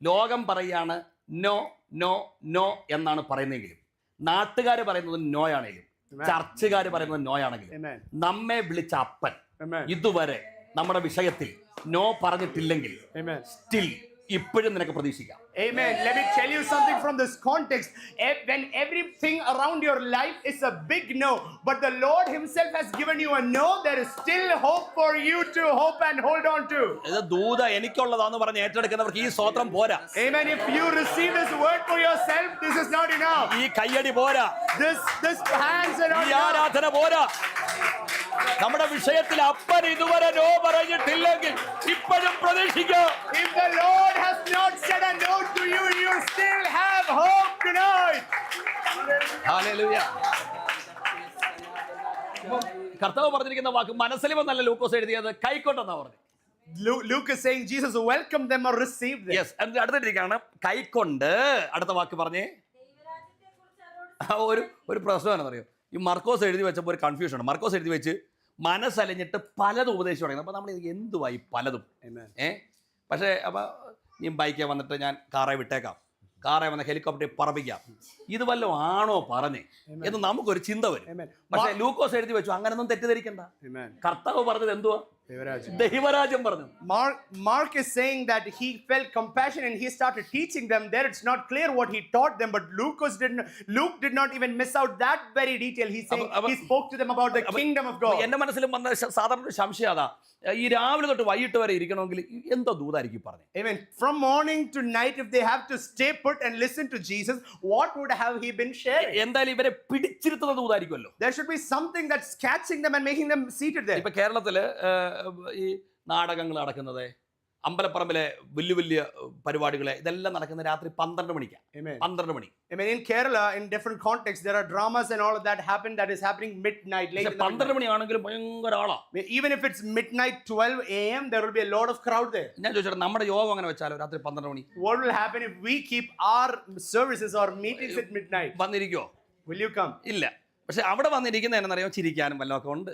ലോകം പറയാണ് നോ നോ നോ എന്നാണ് പറയുന്നതെങ്കിലും, നാട്ടുകാർ പറയുന്നത് നോയാണെങ്കിലും, ചർച്ചുകാർ പറയുന്നത് നോയാണെങ്കിലും, Amen. നമ്മെ വിളിച്ച അപ്പൻ Amen. ഇതുവരെ നമ്മുടെ വിഷയത്തിൽ നോ പറഞ്ഞിട്ടില്ലെങ്കിൽ Amen. സ്റ്റിൽ ഇപ്പോഴും നിനക്ക് പ്രതീക്ഷിക്കാം. Amen. Let me tell you something from this context. When everything around your life is a big no, but the Lord Himself has given you a no, there is still hope for you to hope and hold on to. ഇത് ദൂത എനിക്കുള്ളതാന്ന് പറഞ്ഞ് ഏറ്റെടുക്കുന്നവർക്ക് ഈ സ്തോത്രം പോരാ. Amen. If you receive this word for yourself, this is not enough. ഈ കയ്യടി പോരാ. This hands are not ഈ enough. ആരാധന പോരാ. നമ്മുടെ വിഷയത്തിൽ അപ്പൻ ഇതുവരെ നോ പറഞ്ഞിട്ടില്ലെങ്കിൽ ഇപ്പോഴും പ്രതീക്ഷിക്കാം. If the Lord has not said a no to you, you still have hope tonight. Hallelujah. കർത്താവ് പറഞ്ഞിരിക്കുന്ന വാക്ക് മനസ്സിൽ വന്നല്ല ലൂക്കോസ് എഴുതിയത്, കൈക്കൊണ്ടെന്നാ പറഞ്ഞു. Luke is saying Jesus welcomed them or received them. Yes, എന്നിട്ട് അടുത്തിരിക്കുകയാണ് കൈക്കൊണ്ട്. അടുത്ത വാക്ക് പറഞ്ഞേ. ഒരു പ്രശ്നമാണെന്നറിയോ, ഈ മർക്കോസ് എഴുതി വെച്ചപ്പോൾ ഒരു കൺഫ്യൂഷൻ ഉണ്ട്. മർക്കോസ് എഴുതി വെച്ച് മനസ്സലിഞ്ഞിട്ട് പലതും ഉപദേശിച്ചു തുടങ്ങി. അപ്പോൾ നമ്മൾ എന്തുവായി പലതും പക്ഷേ അപ്പോൾ നീ ബൈക്കേ വന്നിട്ട് ഞാൻ കാറെ വിട്ടേക്കാം, കാറെ വന്ന ഹെലികോപ്റ്ററിൽ പറപ്പിക്കാം, ഇത് വല്ലതും ആണോ പറഞ്ഞേ എന്ന് നമുക്കൊരു ചിന്ത വരും. പക്ഷേ ലൂക്കോസ് എഴുതി വെച്ചു അങ്ങനൊന്നും തെറ്റിദ്ധരിക്കണ്ട. കർത്താവ് പറഞ്ഞത് എന്തുവാ? ദൈവരാജ്യം പറഞ്ഞു. Mark is saying that he felt compassion and he started teaching them. There it's not clear what he taught them, but Luke did not even miss out that very detail. He's saying he spoke to them about the kingdom of God. എന്റെ മനസ്സിലും വന്ന സാധാരണ ഒരു സംശയം അതാ, ഈ രാവിലെ തൊട്ട് വൈകിട്ട് വരെ ഇരിക്കണമെങ്കിൽ എന്തോ ദൂതായിരിക്കും പറഞ്ഞു. Amen. From morning to night, if they have to stay put and listen to Jesus, what would have he been sharing? എന്തായാലും ഇവരെ പിടിച്ചിരുത്തുന്ന ദൂതായിരിക്കുമല്ലോ. There should be something that's catching them and making them seated there. ഇപ്പൊ കേരളത്തില് ഈ നാടകങ്ങൾ നടക്കുന്നത്, അമ്പലപ്പറമ്പിലെ വലിയ വലിയ പരിപാടികളെ ഇതെല്ലാം നടക്കുന്നത് രാത്രി 12 മണിക്കാണ്. 12 മണി. I mean, in Kerala, in different contexts, there are dramas and all of that that is happening midnight, late in the 12 മണിയാണെങ്കിലും ഭയങ്കര ആളാ. Even if it's midnight 12 a.m., there will be a lot of crowd there. ഞാൻ ചോദിച്ചോട്ടെ, നമ്മുടെ യോഗം അങ്ങനെ വെച്ചാലോ രാത്രി 12 മണി? What will happen if we keep our services or meetings at midnight? വന്നിരിക്കോ? Will you come? ഇല്ല. പക്ഷെ അവിടെ വന്നിരിക്കുന്ന എന്നറിയാം, ചിരിക്കാനും വല്ലതൊക്കെ ഉണ്ട്,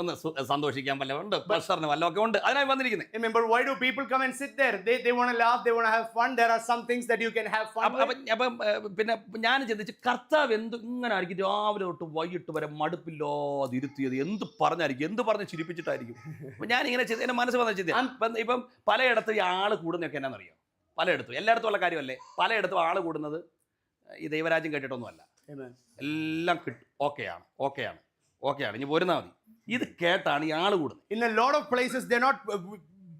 ഒന്ന് സന്തോഷിക്കാൻ വല്ലതും ഉണ്ട്, പ്രഷറിന് വല്ലതൊക്കെ ഉണ്ട്, അതിനായി വന്നിരിക്കുന്നത്. Amen. But why do people come and sit there? They want to laugh, they want to have fun. There are some things that you can have fun with. അപ്പം പിന്നെ ഞാൻ ചിന്തിച്ചു, കർത്താവ് എന്ത് ഇങ്ങനെ ആയിരിക്കും രാവിലെ തൊട്ട് വൈകിട്ട് വരെ മടുപ്പില്ലാതെ ഇരുത്തിയത്? എന്ത് പറഞ്ഞായിരിക്കും, എന്ത് പറഞ്ഞ് ചിരിപ്പിച്ചിട്ടായിരിക്കും? അപ്പം ഞാനിങ്ങനെ എൻ്റെ മനസ്സ് വന്ന ചിന്ത. ഇപ്പം പലയിടത്തും ഈ ആൾ കൂടുന്നതൊക്കെ എന്നാണെന്നറിയോ? പലയിടത്തും, എല്ലായിടത്തും ഉള്ള കാര്യമല്ലേ, പലയിടത്തും ആൾ കൂടുന്നത് ഈ ദൈവരാജ്യം കേട്ടിട്ടൊന്നുമല്ല. എല്ലാം കിട്ടും, ഓക്കെയാണ് ഇനി പോരുന്നാ മതി, ഇത് കേട്ടാണ് ഈ ആള് കൂടുന്നത്. In a lot of places,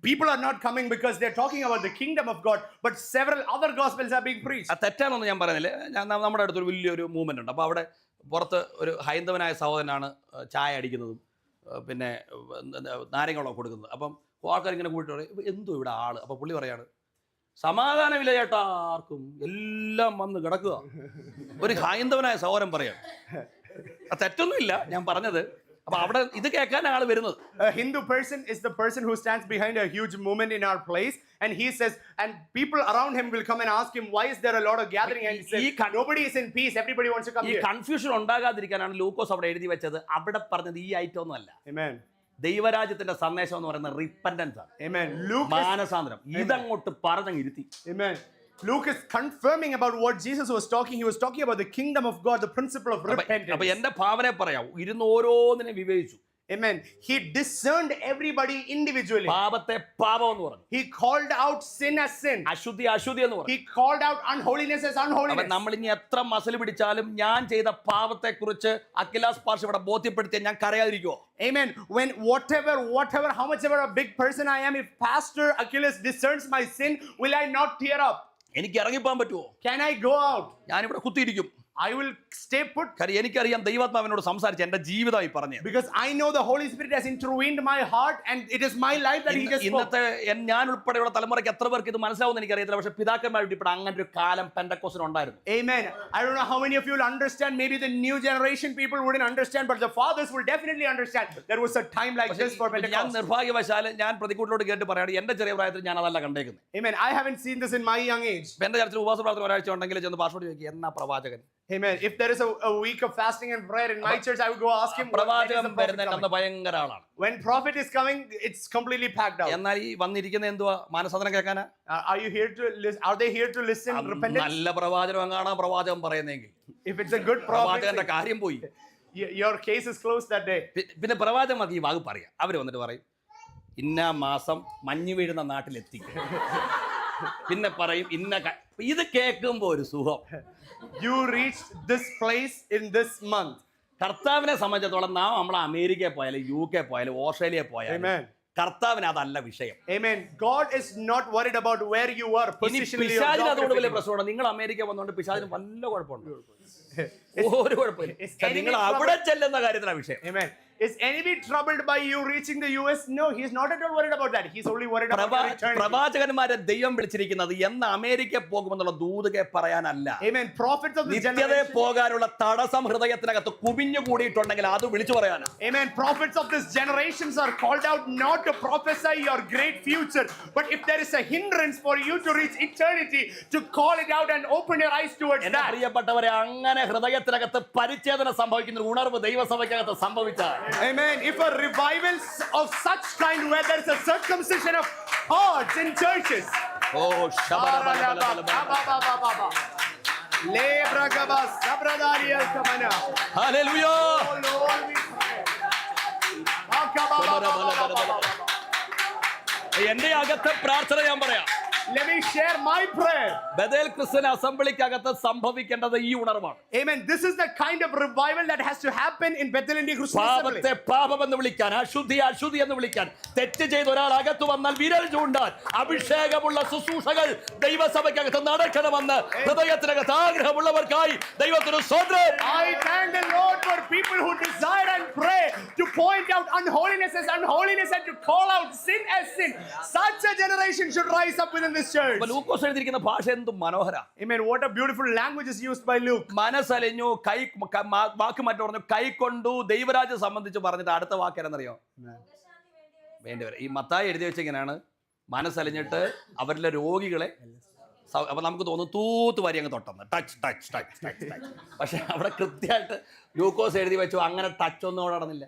people are not coming because they're talking about the kingdom of God, but several other gospels are being preached. തെറ്റാണെന്ന് ഞാൻ പറയുന്നില്ല. നമ്മുടെ അടുത്തൊരു വലിയൊരു മൂവ്മെന്റ് ഉണ്ട്. അപ്പോൾ അവിടെ പുറത്ത് ഒരു ഹൈന്ദവനായ സഹോദരനാണ് ചായ അടിക്കുന്നതും പിന്നെ നാരങ്ങളും കൊടുക്കുന്നത്. അപ്പം ആൾക്കാർ ഇങ്ങനെ കൂട്ടിട്ട് പറയും, എന്തോ ഇവിടെ ആള്. അപ്പോൾ പുള്ളി പറയാണ്, സമാധാനമില്ല ചേട്ടാ ആർക്കും, എല്ലാം വന്ന് കിടക്കുക. ഒരു ഹൈന്ദവനായ സഹോദരൻ പറയാണ്. തെറ്റൊന്നുമില്ല ഞാൻ പറഞ്ഞത്. അപ്പൊ അവിടെ ഇത് കേൾക്കാൻ ആള് വരുന്നത്. A Hindu person is the person who stands behind a huge movement in our place, and he says, and people around him will come and ask him, why is there a lot of gathering? And he says, nobody is in peace, everybody wants to come here. ഈ കൺഫ്യൂഷൻ ഉണ്ടാകാതിരിക്കാനാണ് ലൂക്കോസ് അവിടെ എഴുതി വെച്ചത്. അവിടെ പറഞ്ഞത് ഈ ഐറ്റം ഒന്നും അല്ല. Amen. ദൈവരാജ്യത്തിന്റെ സന്ദേശം എന്ന് പറയുന്നത് റിപ്പന്റൻസ് ആണ്. Amen. മാനസാന്തരം. ഇതങ്ങോട്ട് പറഞ്ഞിരുത്തി. Amen. Luke is confirming about what Jesus was talking. He was talking about the kingdom of God, the principle of repentance. അപ്പൊ എന്റെ ഭാവനയെ പറയാം, ഇരുന്ന് ഓരോന്നിനെ വിവേചിച്ചു. Amen. He discerned everybody individually. പാപത്തെ പാപം എന്ന് പറഞ്ഞു, He called out sin as sin. അശുദ്ധി അശുദ്ധി എന്ന് പറഞ്ഞു. He called out unholiness as അപ്പൊ unholiness. നമ്മൾ ഇനി എത്ര മസിൽ പിടിച്ചാലും ഞാൻ ചെയ്ത പാപത്തെ കുറിച്ച് അഖിലാസ് പാർഷ ഇവിടെ ബോധ്യപ്പെടുത്തിയ ഞാൻ കരയാതിരിക്കുവോ? Amen. When whatever, how much ever a big person I am, if Pastor Achilles discerns my sin, will I not tear up? എനിക്ക് ഇറങ്ങിപ്പോകാൻ പറ്റുമോ? Can I go out? ഞാനിവിടെ കുത്തിയിരിക്കും. I will stay put. കാര്യം എനിക്കറിയാം ദൈവാത്മാവിനോട് സംസാരിച്ച് എന്റെ ജീവിതമായി പറഞ്ഞു. Because I know the Holy Spirit has intervened my heart and it is my life that He just spoke. ഇന്നത്തെ ഞാൻ ഉൾപ്പെടെയുള്ള തലമുറയ്ക്ക് എത്ര പേർക്ക് ഇത് മനസ്സിലാവുമെന്ന് എനിക്കറിയത്തില്ല. പക്ഷെ പിതാക്കന്മാരുടെ ഇപ്പോൾ അങ്ങനെ ഒരു കാലം പെന്തക്കോസ്തിന് ഉണ്ടായിരുന്നു. Amen. I don't know how many of you will understand. Maybe the new generation people wouldn't understand, but the fathers will definitely understand. There was a time like this for ഞാൻ Pentecost. നിർഭാഗ്യവശാൽ ഞാൻ പ്രതികൂട്ടിലോട്ട് കേട്ട് പറയാണ്, എന്റെ ചെറിയ പ്രായത്തിൽ ഞാൻ അതല്ല കണ്ടേക്കുന്നത്. Amen. I haven't seen this in my young age. എന്റെ ചർച്ചിൽ ഉപവാസ പ്രാർത്ഥന ഒരാഴ്ച ഉണ്ടെങ്കിൽ ചെന്ന് പാസ്റ്ററോട് ചോദിക്കും, എന്നാ പ്രവാചകൻ? Amen. If there is a week of fasting and prayer in my church, I would go ask him. പ്രവാചകൻ വരുന്നതിന് ഭയങ്കര ആളാണ്. When prophet is coming, it's completely packed out. എന്നാൽ ഈ വന്നിരിക്കുന്ന എന്തുവാ, മാനസാന്തരം കേൾക്കാനാ? Are you here to listen? Are they here to listen repentance? നല്ല പ്രവാചനം എങ്ങാണോ പ്രവാചകൻ പറയുന്നെങ്കിൽ If it's a good പ്രവാചകന്റെ prophet, കാര്യം പോയി. your case is closed that day. പിന്നെ പ്രവാചകൻ മതി ഈ വാക്ക് പറയാം. അവര് വന്നിട്ട് പറയും, ഇന്ന മാസം മഞ്ഞ് വീഴുന്ന നാട്ടിലെത്തി. പിന്നെ പറയും ഇത് കേൾക്കുമ്പോ ഒരു സുഖം. You reached this place in this month. കർത്താവിനെ സംബന്ധിച്ചിടത്തോളം നാം നമ്മളെ അമേരിക്കയിൽ പോയാലും UK പോയാലും ഓസ്ട്രേലിയ പോയാലും കർത്താവിന് അതല്ല വിഷയം. Amen. God is not worried about where you are positionally. പിശാചിന് അതുകൊണ്ട് വലിയ പ്രശ്നമാണ്. നിങ്ങൾ അമേരിക്ക വന്നുകൊണ്ട് പിശാചിന് വല്ല കുഴപ്പമുണ്ട്? ഒരു കുഴപ്പമില്ല. നിങ്ങൾ അവിടെ ചെല്ലുന്ന കാര്യത്തിലാണ് വിഷയം. Amen. Is anybody troubled by you reaching the US? No, he's not at all worried about that. He's only worried about your eternity. പ്രവാചകന്മാരെ ദൈവം വിളിച്ചിരിക്കുന്നത് എന്ന് അമേരിക്ക പോകുമെന്നുള്ള ദൂതുകെ പറയാനല്ല. Amen. Prophets of this നിത്യതയെ generation. പോകാനുള്ള തടസ്സം ഹൃദയത്തിനകത്ത് കുവിഞ്ഞു കൂടിയിട്ടുണ്ടെങ്കിൽ അത് വിളിച്ചു പറയാനാ. Amen. Prophets of this generations are called out not to prophesy your great future, but if there is a hindrance for you to reach eternity, to call it out and open your eyes towards എന്റെ that. പ്രിയപ്പെട്ടവരെ, അങ്ങനെ ഹൃദയത്തിനകത്ത് പരിച്ഛേദന സംഭവിക്കുന്ന ഉണർവ് ദൈവസഭയ്ക്കകത്ത് സംഭവിച്ചാൽ, Amen. If a revival of such kind where there is a circumcision of hearts in churches. oh hallelujah, എന്റെ അകത്തെ പ്രാർത്ഥന ഞാൻ പറയാം. Let me share my prayer. Bethel Christian അസംബ്ലിക്കകത്ത് സംഭവിക്കേണ്ടത് ഈ ഉണർവാണ്. Amen. This is the kind of revival that has to happen in Bethel India Christian Assembly. പാപത്തെ പാപം എന്ന് വിളിക്കാൻ, അശുദ്ധി അശുദ്ധി എന്ന് വിളിക്കാൻ, തെറ്റ് ചെയ്ത ഒരാൾ അകത്ത് വന്നാൽ വിരൽ ചൂണ്ടാൻ അഭിഷേകമുള്ള ശുശ്രൂഷകൾ ദൈവസഭയ്ക്കകത്ത് നടക്കണമെന്ന് ഹൃദയത്തിനകത്ത് ആഗ്രഹമുള്ളവർക്കായി ദൈവത്തിന് സ്തോത്രം. I thank the Lord for people who desire and pray to point out unholiness as unholiness and to call out sin as sin. Such a generation should rise up within this church. ലൂക്കോസ് എഴുതിയിരിക്കുന്ന ഭാഷ എന്ത് മനോഹര. Amen. What a beautiful language is used by Luke. മനസ്സലിഞ്ഞു, വാക്ക് മറ്റു പറഞ്ഞു, കൈക്കൊണ്ടു, ദൈവരാജ്യം സംബന്ധിച്ച് പറഞ്ഞിട്ട് അടുത്ത വാക്ക് എന്നറിയോ? വേണ്ടിവരെ. ഈ മത്തായി എഴുതി വെച്ചിങ്ങനെയാണ്, മനസ്സലിഞ്ഞിട്ട് അവരിലെ രോഗികളെ, അപ്പൊ നമുക്ക് തോന്നുന്നു തൂത്ത് വരി അങ്ങ് തൊട്ടെന്ന്, touch touch touch touch touch. പക്ഷെ അവിടെ കൃത്യമായിട്ട് ലൂക്കോസ് എഴുതി വെച്ചു, അങ്ങനെ ടച്ച് ഒന്നും അവിടെ നടന്നില്ല.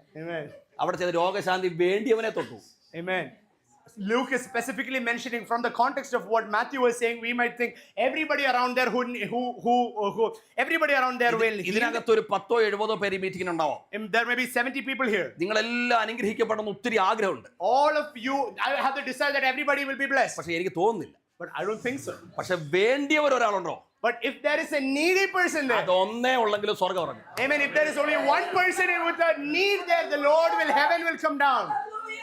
അവിടെ ചെയ്ത രോഗശാന്തി വേണ്ടിയവനെ തൊട്ടു. Amen. Luke is specifically mentioning from the context of what Matthew was saying. We might think everybody around there who everybody around there will. ഇതിനകത്ത് ഒരു 10-70 പേര് മീറ്റിംഗിന് ഉണ്ടാവും. There may be 70 people here. നിങ്ങളെല്ലാം അനുഗ്രഹിക്കപ്പെടുന്ന ഒത്തിരി ആഗ്രഹമുണ്ട്. All of you, I have the desire that everybody will be blessed. പക്ഷെ എനിക്ക് തോന്നുന്നില്ല. But I don't think so. പക്ഷെ വേണ്ടിയവർ ഒരാളുണ്ടോ? But if there is a needy person there, അതൊന്നേ ഉള്ളെങ്കിലും സ്വർഗ്ഗം ഇറങ്ങും. Amen. If there is only one person with a need there, the Lord will, heaven will come down.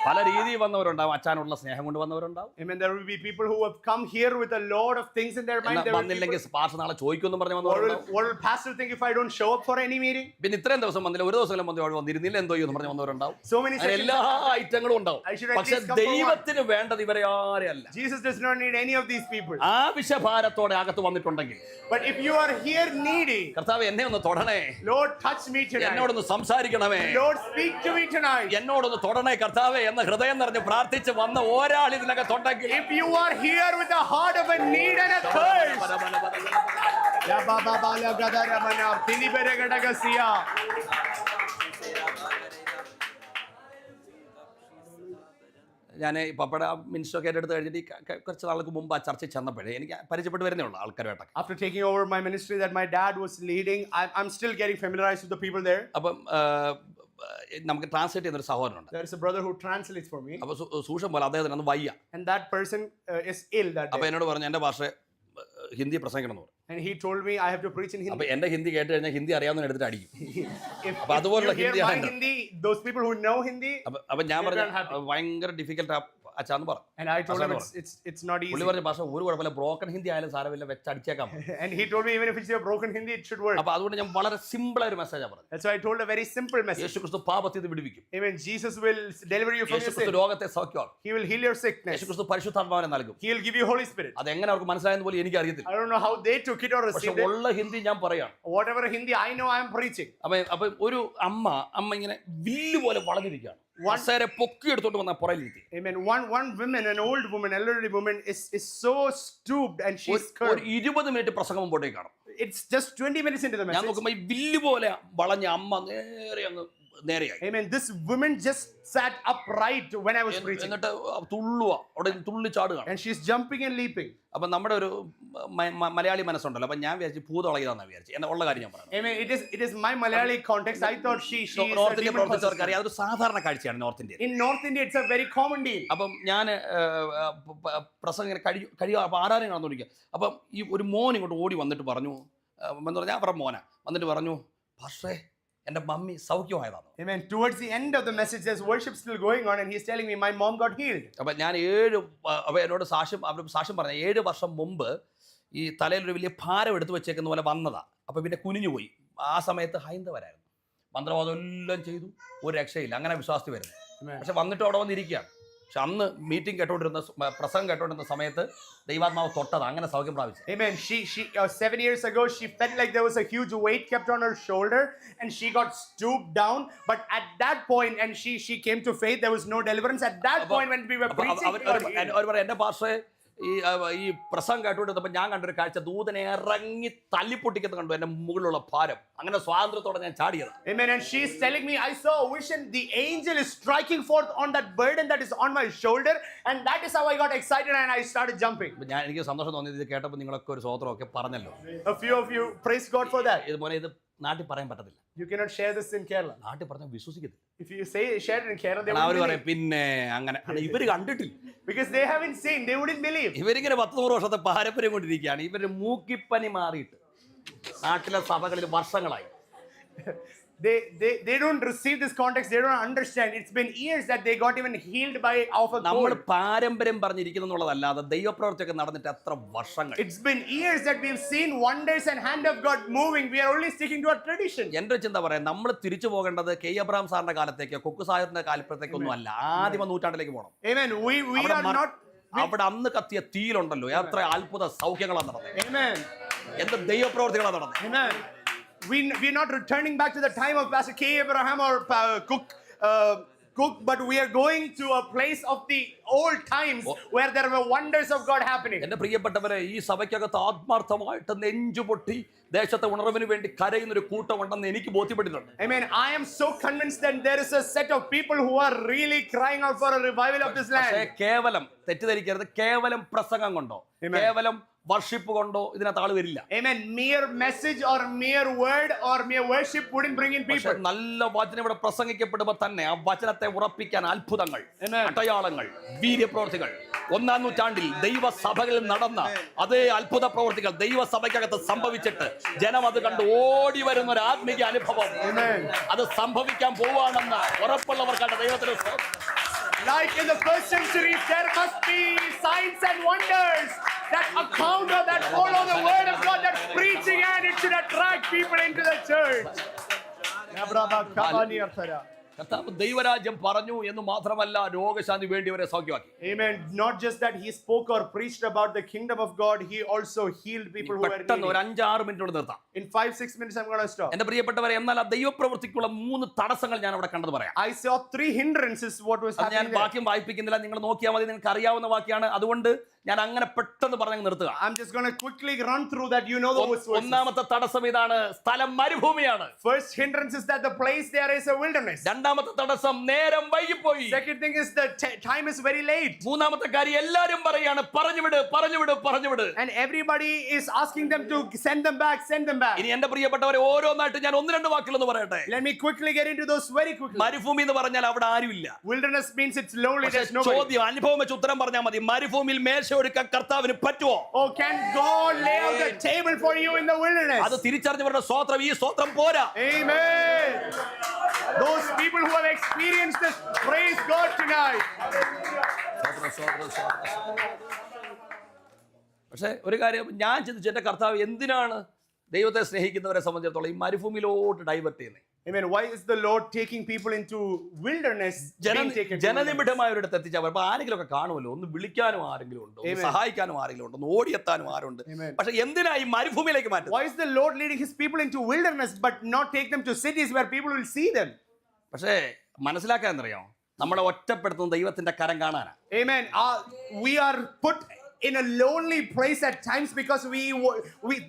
പല രീതിയിൽ വന്നവരുണ്ടാവും. അച്ഛനുള്ള സ്നേഹം കൊണ്ട് വന്നവരുണ്ടാവും. Amen. There will be people who have come here with a lot of things in their mind. വന്നില്ലെങ്കിൽ പാസ്റ്റർ നാളെ ചോദിക്കുമെന്ന് പറഞ്ഞു വന്നവരുണ്ടാവും. What will pastor think if I don't show up for any meeting? പിന്നെ ഇത്രയും ദിവസം വന്നില്ല, ഒരു ദിവസം വന്നിരുന്നില്ല, എന്തോ എന്ന് പറഞ്ഞു വന്നവരുണ്ടാവും. So many എല്ലാ ഐറ്റങ്ങളും ഉണ്ടാവും. പക്ഷെ ദൈവത്തിന് വേണ്ടത് ഇവരെ ആരെയല്ല. Jesus does not need any of these people. ആവശ്യഭാരത്തോടെ അകത്ത് വന്നിട്ടുണ്ടെങ്കിൽ, but if you are here needy, കർത്താവ് എന്നെ ഒന്ന് തൊടണേ, Lord touch me tonight, എന്നോടൊന്ന് സംസാരിക്കണമേ, Lord speak to me tonight, എന്നോടൊന്ന് തൊടണേ കർത്താവേ എന്ന് ഹൃദയം നിറഞ്ഞ് പ്രാർത്ഥിച്ച് വന്ന ഒരാൾ ഇതിനകത്തുണ്ടെങ്കിൽ, if you are here with the heart of a need and a thirst, ഞാൻ പപ്പട മിനിസ്റ്ററൊക്കെ എൻ്റെ അടുത്ത് കഴിഞ്ഞിട്ട് കുറച്ച് നാൾക്ക് മുമ്പ് ആ ചർച്ചയിൽ ചെന്നപ്പോഴേ എനിക്ക് പരിചയപ്പെട്ട് വരുന്നേ ഉള്ളൂ ആൾക്കാരുമായിട്ടൊക്കെ. After taking over my ministry that my dad was leading, I'm still getting familiarized with the people there. അപ്പം നമുക്ക് ട്രാൻസ്ലേറ്റ് ചെയ്യുന്ന ഒരു സഹോദരനുണ്ട്. There is a brother who translates for me, അപ്പോൾ സൂക്ഷം പോലെ അദ്ദേഹത്തിന് അന്ന് വയ്യ. and that person is ill that അപ്പോൾ day. എന്നോട് പറഞ്ഞു എൻ്റെ ഭാഷ ഹിന്ദി പ്രസംഗിക്കണം എന്ന് പറഞ്ഞു. And he told me I have to preach in Hindi. അപ്പോൾ എൻ്റെ ഹിന്ദി കേട്ട് കഴിഞ്ഞാൽ ഹിന്ദി അറിയാവുന്ന എടുത്തിട്ട് അടിക്കും. If അപ്പോൾ അതുപോലുള്ള you hear my ഹിന്ദിയാണ്. Hindi, those people who know Hindi, അപ്പം ഞാൻ They're പറഞ്ഞു unhappy. ഭയങ്കര ഡിഫിക്കൽട്ട് അച്ഛാന്ന് പറഞ്ഞു. and I told him Asana it's not പുള്ളി easy. പറഞ്ഞ ഭാഷ ഒരു കുഴപ്പമില്ല, ബ്രോക്കൺ ഹിന്ദി ആയാലും സാരമില്ല, വെച്ചടിച്ചേക്കാം. And he told me even if it's your broken Hindi, it should work. അപ്പോൾ അതുകൊണ്ട് ഞാൻ വളരെ സിമ്പിളായ ഒരു മെസ്സേജാണ് പറഞ്ഞത്. That's why I told a very simple message. യേശു ക്രിസ്തു പാപത്തിൽ നിന്ന് വിടുവിക്കും. Amen. Jesus will deliver you from Yeshu your ക്രിസ്തു sin. രോഗത്തെ സൗഖ്യമാക്കും. He will heal your sickness. യേശു ക്രിസ്തു പരിശുദ്ധാത്മാവിനെ നൽകും. He will give you Holy Spirit. അതെങ്ങനെ അവർക്ക് മനസ്സിലായെന്ന് പോലും എനിക്ക് അറിയത്തില്ല. I don't know how they took it or പക്ഷെ received it. ഉള്ള ഹിന്ദി ഞാൻ പറയാം. Whatever Hindi I know, I am preaching. അപ്പം ഒരു അമ്മ ഇങ്ങനെ വില്ല് പോലെ വളഞ്ഞിരിക്കുകയാണ്. വസേരെ പൊക്കി എടുത്തോണ്ട് വന്ന പുറയിലിരുത്തി. Amen. One woman, an old woman, elderly woman, is so stooped and she's ഒരു curved. 20 മിനിറ്റ് പ്രസംഗം മുമ്പോട്ടേക്ക് കാണും. It's just 20 minutes into the ഞാൻ message. നോക്കുമ്പോൾ ഈ വില്ല് പോലെ വളഞ്ഞ അമ്മ നേരെയായി. Amen. This woman just sat upright when I was preaching. എന്നിട്ട് തുള്ളുക, അവിടെ തുള്ളി ചാടുകയാണ്. And she's jumping and leaping. അപ്പം നമ്മുടെ ഒരു മലയാളി മനസ്സുണ്ടല്ലോ, അപ്പം ഞാൻ വിചാരിച്ചു ഭൂതളകിതാന്നാണ് വിചാരിച്ചു. എന്നെ ഉള്ള കാര്യം ഞാൻ പറഞ്ഞു. Amen. It is my Malayali context. I thought she is a north India demon പ്രവർത്തിച്ചവർക്ക് possessed. അറിയാം, അതൊരു സാധാരണ കാഴ്ചയാണ് നോർത്ത് ഇന്ത്യയിൽ. In North India, it's a very common deal. അപ്പം ഞാൻ പ്രസംഗം ഇങ്ങനെ കഴിയുക, അപ്പം ആരാധന നടന്നുകൊണ്ടിരിക്കുക. അപ്പം ഈ ഒരു മോൻ ഇങ്ങോട്ട് ഓടി വന്നിട്ട് പറഞ്ഞു, എന്ന് പറഞ്ഞാൽ അവരുടെ മോന വന്നിട്ട് പറഞ്ഞു, പക്ഷേ എൻ്റെ mummy സൗഖ്യമായതാണ്. Amen. Towards the end of the message, there's worship still going on, and he's telling me my mom got healed. അപ്പം ഞാൻ അപ്പം എന്നോട് സാക്ഷ്യം പറഞ്ഞ 7 വർഷം മുമ്പ് ഈ തലയിൽ ഒരു വലിയ ഭാരം എടുത്തു വെച്ചേക്കുന്ന പോലെ വന്നതാണ്. അപ്പം പിന്നെ കുനിഞ്ഞു പോയി. ആ സമയത്ത് ഹൈന്ദവരായിരുന്നു, മന്ത്രവാദം എല്ലാം ചെയ്തു, ഒരു രക്ഷയില്ല, അങ്ങനെ വിശ്വാസത്തിൽ വരുന്നു. പക്ഷെ വന്നിട്ട് അവിടെ വന്നിരിക്കുകയാണ്. പക്ഷെ അന്ന് മീറ്റിംഗ് കേട്ടോണ്ടിരുന്ന പ്രസംഗം കേട്ടോണ്ടിരുന്ന സമയത്ത് ദൈവാത്മാവ് തൊട്ടത്, അങ്ങനെ സൗഖ്യം പ്രാപിച്ചു. Amen. She 7 years ago, she felt like there was a huge weight kept on her shoulder, and she got stooped down. But at that point, and she came to faith, there was no deliverance. At that point, when we were preaching, അവർ പറയും, എൻ്റെ ഭാഷ ഈ പ്രസംഗം കേട്ടുകൊണ്ടിരുന്നപ്പോൾ ഞാൻ കണ്ടൊരു കാഴ്ച, ദൂതനെ ഇറങ്ങി തല്ലിപ്പൊട്ടിക്കുന്നത് കണ്ടു, എൻ്റെ മുകളിലുള്ള ഭാരം. അങ്ങനെ സ്വാതന്ത്ര്യത്തോടെ ഞാൻ ചാടിയത്. Amen. And she's telling me, I saw a vision. The angel is striking forth on that burden that is on my shoulder, and that is how I got excited and I started jumping. എനിക്ക് സന്തോഷം തോന്നിയത് ഇത് കേട്ടപ്പോൾ നിങ്ങളൊക്കെ ഒരു സ്വോത്രമൊക്കെ പറഞ്ഞല്ലോ. A few of you praise God for that. ഇതുപോലെ ഇത് നാട്ടിൽ പറയാൻ പറ്റത്തില്ല. You cannot share this in Kerala. നാട്ടിൽ പറഞ്ഞാൽ വിശ്വസിക്കത്തില്ല. If you share it in Kerala, they our wouldn't പറയും believe. പിന്നെ അങ്ങനെ ഇവർ കണ്ടിട്ടില്ല. Because they haven't seen, they wouldn't believe. ഇവരിങ്ങനെ 10-100 വർഷത്തെ പാരമ്പര്യം കൊണ്ടിരിക്കുകയാണ്. ഇവര് മൂക്കിപ്പനി മാറിയിട്ട് നാട്ടിലെ സഭകളിൽ വർഷങ്ങളായി. They don't receive this context. They don't understand. It's been years that they got even healed of a നമ്മൾ cold. പാരമ്പര്യം പറഞ്ഞിരിക്കുന്നു എന്നുള്ളതല്ലാതെ ദൈവപ്രവൃത്തിയൊക്കെ നടന്നിട്ട് എത്ര വർഷങ്ങൾ. It's been years that we've seen wonders and hand of God moving. We are only sticking to our tradition. എന്റെ ചിന്ത പറയാം, നമ്മൾ തിരിച്ചു പോകേണ്ടത് കെ എബ്രഹാം സാറിന്റെ കാലത്തേക്കോ കുക്കു സാഹിബിന്റെ കാലത്തേക്കൊന്നും അല്ല, ആദിമ നൂറ്റാണ്ടിലേക്ക് പോകണം. Amen. We are not. അവിടെ അന്ന് കത്തിയ തീയിലുണ്ടല്ലോ, എത്ര അത്ഭുത സൗഖ്യങ്ങളാണ് നടന്നത്, Amen. എന്ത് ദൈവപ്രവൃത്തികളാണ് നടന്നത്. Amen. We're not returning back to the time of Pastor K. Abraham or Cook, but we are going to a place of the old times where there were wonders of God happening. എന്റെ പ്രിയപ്പെട്ടവരെ, ഈ സഭയ്ക്കകത്ത് ആത്മാർത്ഥമായിട്ട് നെഞ്ചുപൊട്ടി ദേശത്തെ ഉണർവിന് വേണ്ടി കരയുന്ന ഒരു കൂട്ടമുണ്ടെന്ന് എനിക്ക് ബോധ്യപ്പെട്ടിട്ടുണ്ട്. Amen. I am so convinced that there is a set of people who are really crying out for a revival of this പക്ഷേ land. കേവലം തെറ്റിദ്ധരിക്കരുത്, കേവലം പ്രസംഗം കൊണ്ടോ കേവലം വർഷിപ്പ് കൊണ്ടോ ഇതിനകത്ത് ആള് വരില്ല. Amen. Mere message or mere word or mere worship wouldn't bring in people. നല്ല വചനം ഇവിടെ പ്രസംഗിക്കപ്പെടുമ്പോൾ തന്നെ ആ വചനത്തെ ഉറപ്പിക്കാൻ അത്ഭുതങ്ങൾ, Amen. അടയാളങ്ങൾ, വീര്യപ്രവർത്തികൾ, 1-ാം നൂറ്റാണ്ടിൽ ദൈവസഭകളിൽ നടന്ന അതേ അത്ഭുത പ്രവർത്തികൾ ദൈവസഭയ്ക്കകത്ത് സംഭവിച്ചിട്ട് ജനം അത് കണ്ട് ഓടി വരുന്ന ഒരു ആത്മീയ അനുഭവം, അത് സംഭവിക്കാൻ പോവാണെന്ന് ഉറപ്പുള്ളവർക്കാണ് ദൈവത്തിന്. Like in the first century, there must be signs and wonders that account of that follow the word of God, that's preaching, and it should attract people into the church. കർത്താവ് ദൈവരാജ്യം പറഞ്ഞു എന്ന് മാത്രമല്ല, രോഗശാന്തി വേണ്ടിയവരെ സൗഖ്യമാക്കി. Amen. Not just that he spoke or preached about the kingdom of God, he also healed people who were പെട്ടെന്ന് ഒരു needy. 5-6 മിനിറ്റോട് നിർത്താം. In 5-6 minutes, I'm going to stop. എന്റെ പ്രിയപ്പെട്ടവരെ, എന്നാൽ ആ ദൈവപ്രവൃത്തിക്കുള്ള 3 തടസ്സങ്ങൾ ഞാൻ അവിടെ കണ്ടത് പറയാം. I saw 3 hindrances what was അത് ഞാൻ happening there. വാക്യം വായിപ്പിക്കുന്നില്ല, നിങ്ങൾ നോക്കിയാൽ മതി, നിങ്ങൾക്ക് അറിയാവുന്ന വാക്യാണ്. അതുകൊണ്ട് ഞാൻ അങ്ങനെ പെട്ടെന്ന് പറഞ്ഞ് നിർത്തുക. I'm just going to quickly run through that. You know those verses. ഒന്നാമത്തെ തടസ്സം ഇതാണ്, സ്ഥലം മരുഭൂമിയാണ്. First hindrance is that the place there is a wilderness. രണ്ടാമത്തെ തടസ്സം നേരം വൈകിപ്പോയി. Second thing is the time is very late. മൂന്നാമത്തെ കാര്യം എല്ലാരും പറയാണ് പറഞ്ഞുവിട് പറഞ്ഞുവിട് പറഞ്ഞുവിട്. And everybody is asking them to send them back, send them back. ഇനി എന്റെ പ്രിയപ്പെട്ടവരെ ഓരോന്നായിട്ട് ഞാൻ ഒന്ന് രണ്ട് വാക്കുകളൊന്ന് പറയട്ടെ. Let me quickly get into those very quickly. മരുഭൂമി എന്ന് പറഞ്ഞാൽ അവിടെ ആരുമില്ല. Wilderness means it's lonely, there's nobody. ചോദ്യം അനുഭവം വെച്ച് ഉത്തരം പറഞ്ഞാൽ മതി. മരുഭൂമിയിൽ മേശ ഒരുക്കാൻ കർത്താവിന് പറ്റുമോ? Oh, can God lay out the table for you in the wilderness? അത് തിരിച്ചറിഞ്ഞവരുടെ സ്തോത്രം, ഈ സ്തോത്രം പോരാ. Amen. Those people who have experienced this, praise God tonight. പക്ഷെ ഒരു കാര്യം ഞാൻ ചിന്തിച്ചു, എന്റെ കർത്താവ് എന്തിനാണ് ദൈവത്തെ സ്നേഹിക്കുന്നവരെ സംബന്ധിച്ചിടത്തോളം ഈ മരുഭൂമിയിലോട്ട് ഡൈവേർട്ട് ചെയ്യുന്നത്? Amen. Why is the Lord taking people into wilderness? ജനനിബിഡമായ ഒരിടത്ത് എത്തിച്ചവർ അപ്പൊ ആരെങ്കിലും ഒക്കെ കാണുമല്ലോ, ഒന്ന് വിളിക്കാനും ആരെങ്കിലും ഉണ്ടോ, ഒന്ന് സഹായിക്കാനും ആരെങ്കിലും ഉണ്ടോ, ഒന്ന് ഓടിയെത്താനും ആരുണ്ട്. പക്ഷെ എന്തിനാ ഈ മരുഭൂമിയിലേക്ക് മാറ്റുന്നത്? Why is the Lord leading his people into wilderness but not take them to cities where people will see them? പക്ഷേ മനസ്സിലാക്കാൻ അറിയാം, നമ്മളെ ഒറ്റപ്പെടുത്തുന്ന ദൈവത്തിന്റെ കരം കാണാനാ. Amen. We are put in a lonely place at times because we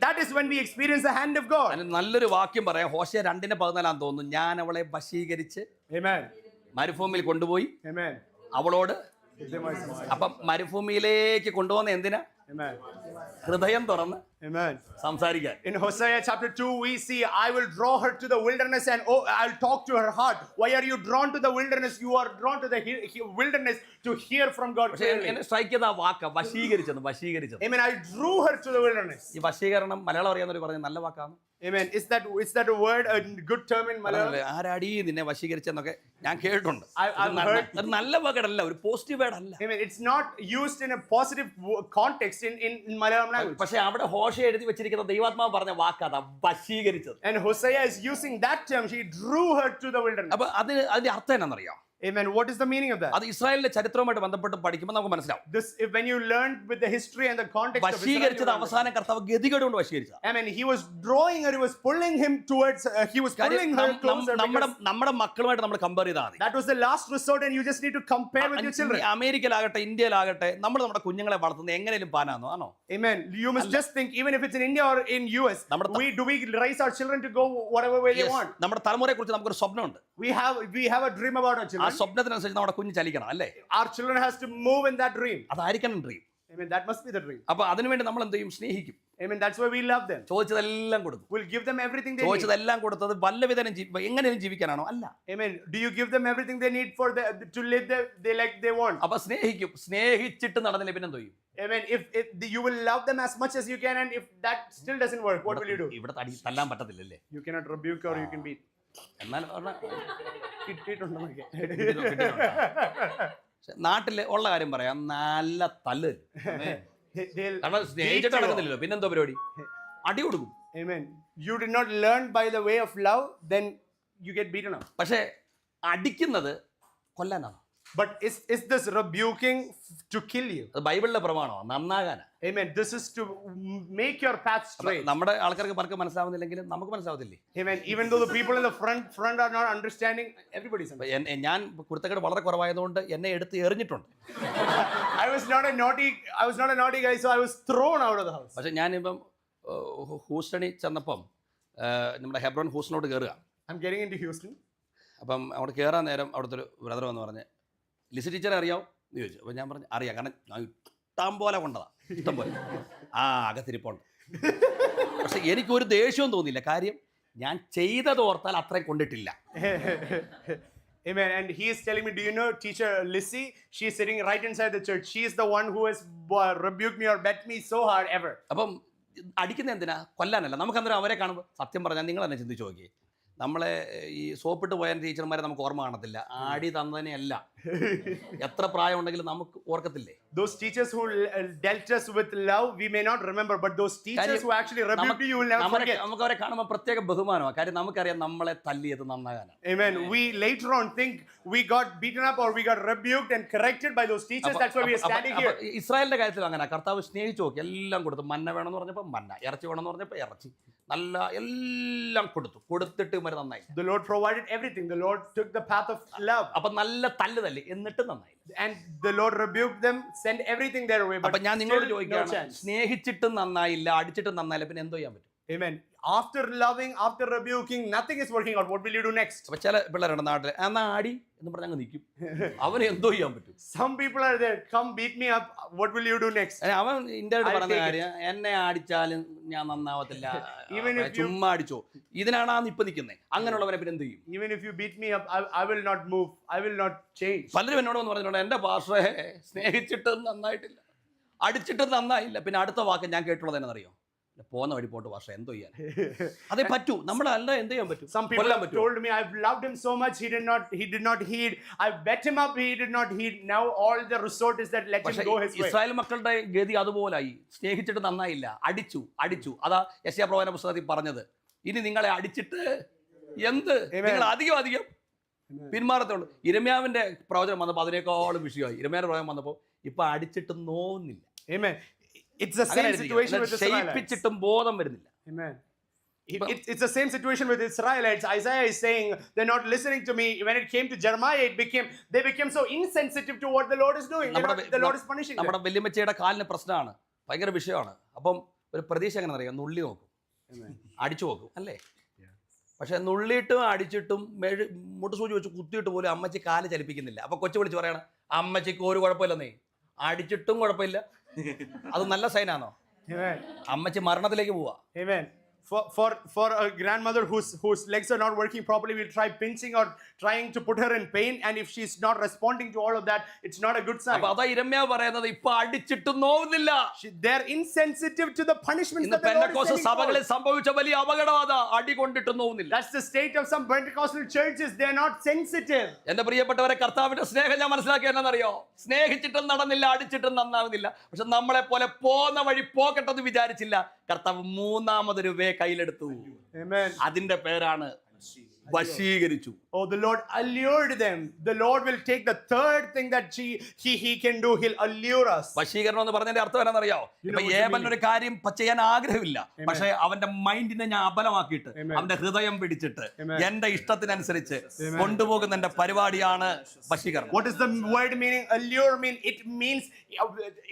that is when we experience the hand of God. നല്ലൊരു വാക്യം പറയാം, ഹോശേയ 2:14 തോന്നുന്നു. ഞാൻ അവളെ വശീകരിച്ച് Amen. മരുഭൂമിയിൽ കൊണ്ടുപോയി. Amen. അവളോട് അപ്പം മരുഭൂമിയിലേക്ക് കൊണ്ടുപോകുന്ന എന്തിനാ? Amen. ഹൃദയം തുറന്ന് Amen. സംസാരിക്കാൻ. In Hosea chapter 2 we see, I will draw her to the wilderness and I'll talk to her heart. Why are you drawn to the wilderness? You are drawn to the wilderness to hear from God clearly. എന്നെ സ്ട്രൈക്ക് ചെയ്ത ആ വാക്ക വശീകരിച്ചത്. Amen. I drew her to the wilderness. ഈ വശീകരണം മലയാളം അറിയാവുന്നവർ പറഞ്ഞ നല്ല വാക്കാണ്. Amen. Is that a word, a good term in Malayalam? ആരാടി നിന്നെ വശീകരിച്ചെന്നൊക്കെ ഞാൻ കേട്ടിട്ടുണ്ട്. I've heard. അത് നല്ല വേർഡല്ല, ഒരു പോസിറ്റീവ് വേർഡ് അല്ല. Amen. It's not used in a positive context in Malayalam language. പക്ഷേ അവിടെ ഹോശേയ എഴുതി വെച്ചിരിക്കുന്ന ദൈവാത്മാവ് പറഞ്ഞ വാക്കാണ് വശീകരിച്ചത്. And Hosea is using that term. He drew her to the wilderness. അപ്പൊ അതിന്റെ അർത്ഥം എന്നാണെന്നറിയാം? Amen. What is the meaning of that? അത് ഇസ്രായേലിന്റെ ചരിത്രവുമായിട്ട് ബന്ധപ്പെട്ട് പഠിക്കുമ്പോൾ നമുക്ക് മനസ്സിലാവും. This, when you learn with the history and the context of Israel, വശീകരിച്ചത് അവസാനം കർത്താവ് ഗതികേട് കൊണ്ട് വശീകരിച്ചത്. I mean, he was drawing her, he was pulling him towards, he was pulling her closer. നമ്മുടെ മക്കളുമായിട്ട് നമ്മൾ കമ്പയർ ചെയ്താൽ മതി. That was the last resort, and you just need to compare with your children. അമേരിക്കയിലാകട്ടെ ഇന്ത്യയിലാകട്ടെ നമ്മൾ നമ്മുടെ കുഞ്ഞുങ്ങളെ വളർത്തുന്നത് എങ്ങനെയും പാനാണോ ആണോ? Amen. You must just think, even if it's in India or in US, do we raise our children to go whatever way they want? നമ്മുടെ തലമുറയെ കുറിച്ച് നമുക്കൊരു സ്വപ്നമുണ്ട്. We have a dream about our children. ആ സ്വപ്നത്തിനനുസരിച്ച് നമ്മുടെ കുഞ്ഞ് ചലിക്കണം അല്ലേ? Our children has to move in that dream. അതായിരിക്കണം dream. Amen. That must be the dream. അപ്പൊ അതിനുവേണ്ടി നമ്മൾ എന്ത് ചെയ്യും? സ്നേഹിക്കും. Amen. That's why we love them. ചോദിച്ചതെല്ലാം കൊടുക്കും. We'll give them everything they need. ചോദിച്ചതെല്ലാം കൊടുത്തത് വല്ലവിധനം എങ്ങനെയും ജീവിക്കാനാണോ? അല്ല. Amen. Do you give them everything they need for to live they like they want? അപ്പൊ സ്നേഹിക്കും. സ്നേഹിച്ചിട്ട് നടന്നില്ല പിന്നെ എന്ത് ചെയ്യും? Amen. If you will love them as much as you can, and if that still doesn't work, what will you do? ഇവിടെ തല്ലാൻ പറ്റത്തില്ലല്ലേ? You cannot rebuke or you can beat. എന്നാൽ നാട്ടില് ഉള്ള കാര്യം പറയാം, നല്ല തല്ല്. കാരണം സ്നേഹിച്ചിട്ട് നടക്കുന്നില്ലല്ലോ, പിന്നെന്തോ പരിപാടി? അടി കൊടുക്കും. Amen. You did not learn by the way of love, then you get beaten up. പക്ഷേ അടിക്കുന്നത് കൊല്ലാനാണ്. But is this rebuking to kill you? അത് ബൈബിളിലെ പ്രമാണമാണ്, നന്നാകാനാ. Amen. This is to make your path straight. നമ്മുടെ ആൾക്കാർക്ക് പലർക്ക് മനസ്സിലാവുന്നില്ലെങ്കിലും നമുക്ക് മനസ്സിലാവത്തില്ലേ? Amen. Even though the people in the front are not understanding, everybody's understanding. ഞാൻ കുരുത്തക്കേട് വളരെ കുറവായതുകൊണ്ട് എന്നെ എടുത്ത് എറിഞ്ഞിട്ടുണ്ട്. I was not a naughty guy, so I was thrown out of the house. പക്ഷെ ഞാനിപ്പം ഹൂസ്റ്റണിൽ ചെന്നപ്പം നമ്മുടെ ഹെബ്രോൺ ഹൂസ്റ്റനോട് കയറുക. I'm getting into Houston. അപ്പം അവിടെ കയറാൻ നേരം അവിടുത്തെ ഒരു ബ്രദർ വന്ന് പറഞ്ഞ്, ലിസി ടീച്ചറെ അറിയാമോ എന്ന് ചോദിച്ചു. അപ്പോൾ ഞാൻ പറഞ്ഞു അറിയാം, കാരണം ഞാൻ ഇഷ്ടം പോലെ കൊണ്ടതാണ്, ഇഷ്ടം പോലെ. അകത്തിരിപ്പുണ്ട്. പക്ഷെ എനിക്കൊരു ദേഷ്യവും തോന്നിയില്ല, കാര്യം ഞാൻ ചെയ്തത് ഓർത്താൽ അത്രയും കൊണ്ടിട്ടില്ല. Amen. And he is telling me, do you know teacher Lissy? She is sitting right inside the church. She is the one who has rebuked me or bet me so hard ever. അപ്പം അടിക്കുന്ന എന്തിനാ? കൊല്ലാനല്ല. നമുക്ക് അന്നേരം അവരെ കാണുമ്പോൾ സത്യം പറഞ്ഞാൽ നിങ്ങൾ തന്നെ ചിന്തിച്ച് നോക്കിയേ, നമ്മളെ ഈ സോപ്പിട്ട് പോയ ടീച്ചർമാരെ നമുക്ക് ഓർമ്മ കാണത്തില്ല, ആടി തന്നതിനെയല്ല. എത്ര പ്രായം ഉണ്ടെങ്കിലും നമുക്ക് ഓർക്കത്തില്ലേ? Those teachers who dealt us with love, we may not remember, but those teachers who actually rebuked you, you will never forget. നമുക്ക് അവരെ കാണുമ്പോൾ പ്രത്യേക ബഹുമാനമാണ്, കാര്യം നമുക്കറിയാം നമ്മളെ തല്ലിയത് നന്നാകാനാണ്. Amen. We later on think we got beaten up or we got rebuked and corrected by those teachers. That's why we are standing here. ഇസ്രായേലിന്റെ കാര്യത്തിൽ അങ്ങനെ കർത്താവ് സ്നേഹിച്ചു നോക്കി, എല്ലാം കൊടുത്തു. മന്ന വേണമെന്ന് പറഞ്ഞപ്പോൾ മന്ന, ഇറച്ചി വേണമെന്ന് പറഞ്ഞപ്പോൾ ഇറച്ചി, നല്ല എല്ലാം കൊടുത്തിട്ട് വരെ നന്നായില്ല. The Lord provided everything. The Lord took the path of love. അപ്പൊ നല്ല തല്ല് തല്ലി എന്നിട്ട് നന്നായില്ല. And the Lord rebuked them, sent everything their way. But അപ്പൊ ഞാൻ നിങ്ങളോട് still no ചോദിക്കുകയാണ്, chance. സ്നേഹിച്ചിട്ടും നന്നായില്ല, അടിച്ചിട്ടും നന്നായില്ല, പിന്നെ എന്തോ ചെയ്യാൻ പറ്റും? Amen. After loving, after rebuking, nothing is working out. What will you do next? അപ്പൊ ചില പിള്ളേരുടെ നാട്ടിൽ എന്നാ ആടി എന്ന് പറഞ്ഞ് അങ്ങ് നിൽക്കും. അവന് എന്തോ ചെയ്യാൻ പറ്റും? Some people are there. Come beat me up. What will you do next? അവൻ ഇന്ത്യയോട് I'll പറഞ്ഞ take it. കാര്യം, എന്നെ അടിച്ചാലും ഞാൻ നന്നാവത്തില്ല, Even if you- ചുമ്മാ അടിച്ചോ. ഇതിനാണ് ഇപ്പൊ നിൽക്കുന്നത്. അങ്ങനെയുള്ളവരെ പിന്നെ എന്ത് ചെയ്യും? Even if you beat me up, I will not move. I will not change. പലരും എന്നോട് എന്ന് പറഞ്ഞിട്ടുണ്ട്, എന്റെ പാസ്റ്ററെ സ്നേഹിച്ചിട്ടും നന്നായിട്ടില്ല, അടിച്ചിട്ടും നന്നായില്ല. പിന്നെ അടുത്ത വാക്ക് ഞാൻ കേട്ടുള്ളത് എന്നറിയോ? പോകുന്ന വഴി പോട്ട് പാസ്റ്ററെ എന്തോ ചെയ്യാൻ. അതേ പറ്റൂ, നമ്മളല്ല എന്ത് ചെയ്യാൻ പറ്റും? Some people have told me, I've loved him so much, he did not heed. I bet him up, he did not heed. Now all the resort is that let him go his way. Israel മക്കളുടെ ഗതി അതുപോലായി. സ്നേഹിച്ചിട്ട് നന്നായില്ല, അടിച്ചു. അതാ യെശയ്യാ പ്രവചന പുസ്തകത്തിൽ പറഞ്ഞത്. ഇനി നിങ്ങളെ അടിച്ചിട്ട് എന്ത്? നിങ്ങൾ അധികം പിന്മാറത്തുള്ളൂ. ഇരമ്യാവിന്റെ പ്രവചനം വന്നപ്പോൾ അതിനേക്കാളും വിഷയമായി. ഇരമ്യാവിന്റെ പ്രവചനം വന്നപ്പോൾ ഇപ്പൊ അടിച്ചിട്ട് നോന്നില്ല. Amen. It's the same situation with Israelites. ക്ഷയിപ്പിച്ചിട്ടും ബോധം വരുന്നില്ല. Amen. It's the same situation with Israelites. Isaiah is saying they're not listening to me. When it came to Jeremiah, they became so insensitive to what the Lord is doing. The Lord is punishing them. നമ്മുടെ വല്യമ്മച്ചയുടെ കാലിന് പ്രശ്നമാണ്, ഭയങ്കര വിഷയമാണ്. അപ്പം ഒരു പ്രതീക്ഷ എങ്ങനെ അറിയാം? നുള്ളി നോക്കും, അടിച്ചു നോക്കും അല്ലേ? പക്ഷെ നുള്ളിയിട്ടും അടിച്ചിട്ടും മുട്ടുസൂചി വെച്ച് കുത്തിയിട്ട് പോലും അമ്മച്ചി കാല് ചലിപ്പിക്കുന്നില്ല. അപ്പൊ കൊച്ചു വിളിച്ച് പറയണം, അമ്മച്ചിക്ക് ഒരു കുഴപ്പമില്ലെന്നേ, അടിച്ചിട്ടും കുഴപ്പമില്ല. അത് നല്ല സൈനാണോ? അമ്മച്ചി മരണത്തിലേക്ക് പോവാ. Amen. For a grandmother whose legs are not working properly, will try pinching or trying to put her in pain, and if she's not responding to all of that, it's not a good sign. അപ്പൊ അതാ ഇരമ്യാവ് പറയുന്നത്, ഇപ്പൊ അടിച്ചിട്ടും നോവുന്നില്ല. They're insensitive to the punishments that the Lord is Pentecost sending സഭകളിൽ forth. സംഭവിച്ച വലിയ അപകടം അടി കൊണ്ടിട്ടും നോവുന്നില്ല. That's the state of some Pentecostal churches. They're not sensitive. എന്റെ പ്രിയപ്പെട്ടവരെ, കർത്താവിന്റെ സ്നേഹം ഞാൻ മനസ്സിലാക്കി എന്നറിയോ? സ്നേഹിച്ചിട്ടും നടന്നില്ല, അടിച്ചിട്ടും നന്നാവുന്നില്ല. പക്ഷെ നമ്മളെ പോലെ പോന്ന വഴി പോകട്ടെന്ന് വിചാരിച്ചില്ല. കർത്താവ് മൂന്നാമതൊരു വേ കയ്യിലെടുത്തു. Amen. അതിന്റെ പേരാണ് വശീകരിച്ചു. Oh, the Lord allured them. The Lord will take the third thing that he can do. He'll allure us. വശീകരണം എന്ന് പറഞ്ഞതിന്റെ അർത്ഥം എന്താണെന്നറിയോ? ഇപ്പൊ ഏബലിനൊരു കാര്യം ചെയ്യാൻ ആഗ്രഹമില്ല, പക്ഷെ അവന്റെ മൈൻഡിനെ ഞാൻ അബലമാക്കിയിട്ട് അവന്റെ ഹൃദയം പിടിച്ചിട്ട് എന്റെ ഇഷ്ടത്തിനനുസരിച്ച് കൊണ്ടുപോകുന്ന എന്റെ പരിപാടിയാണ് വശീകരണം. What is the word meaning? Allure mean? It means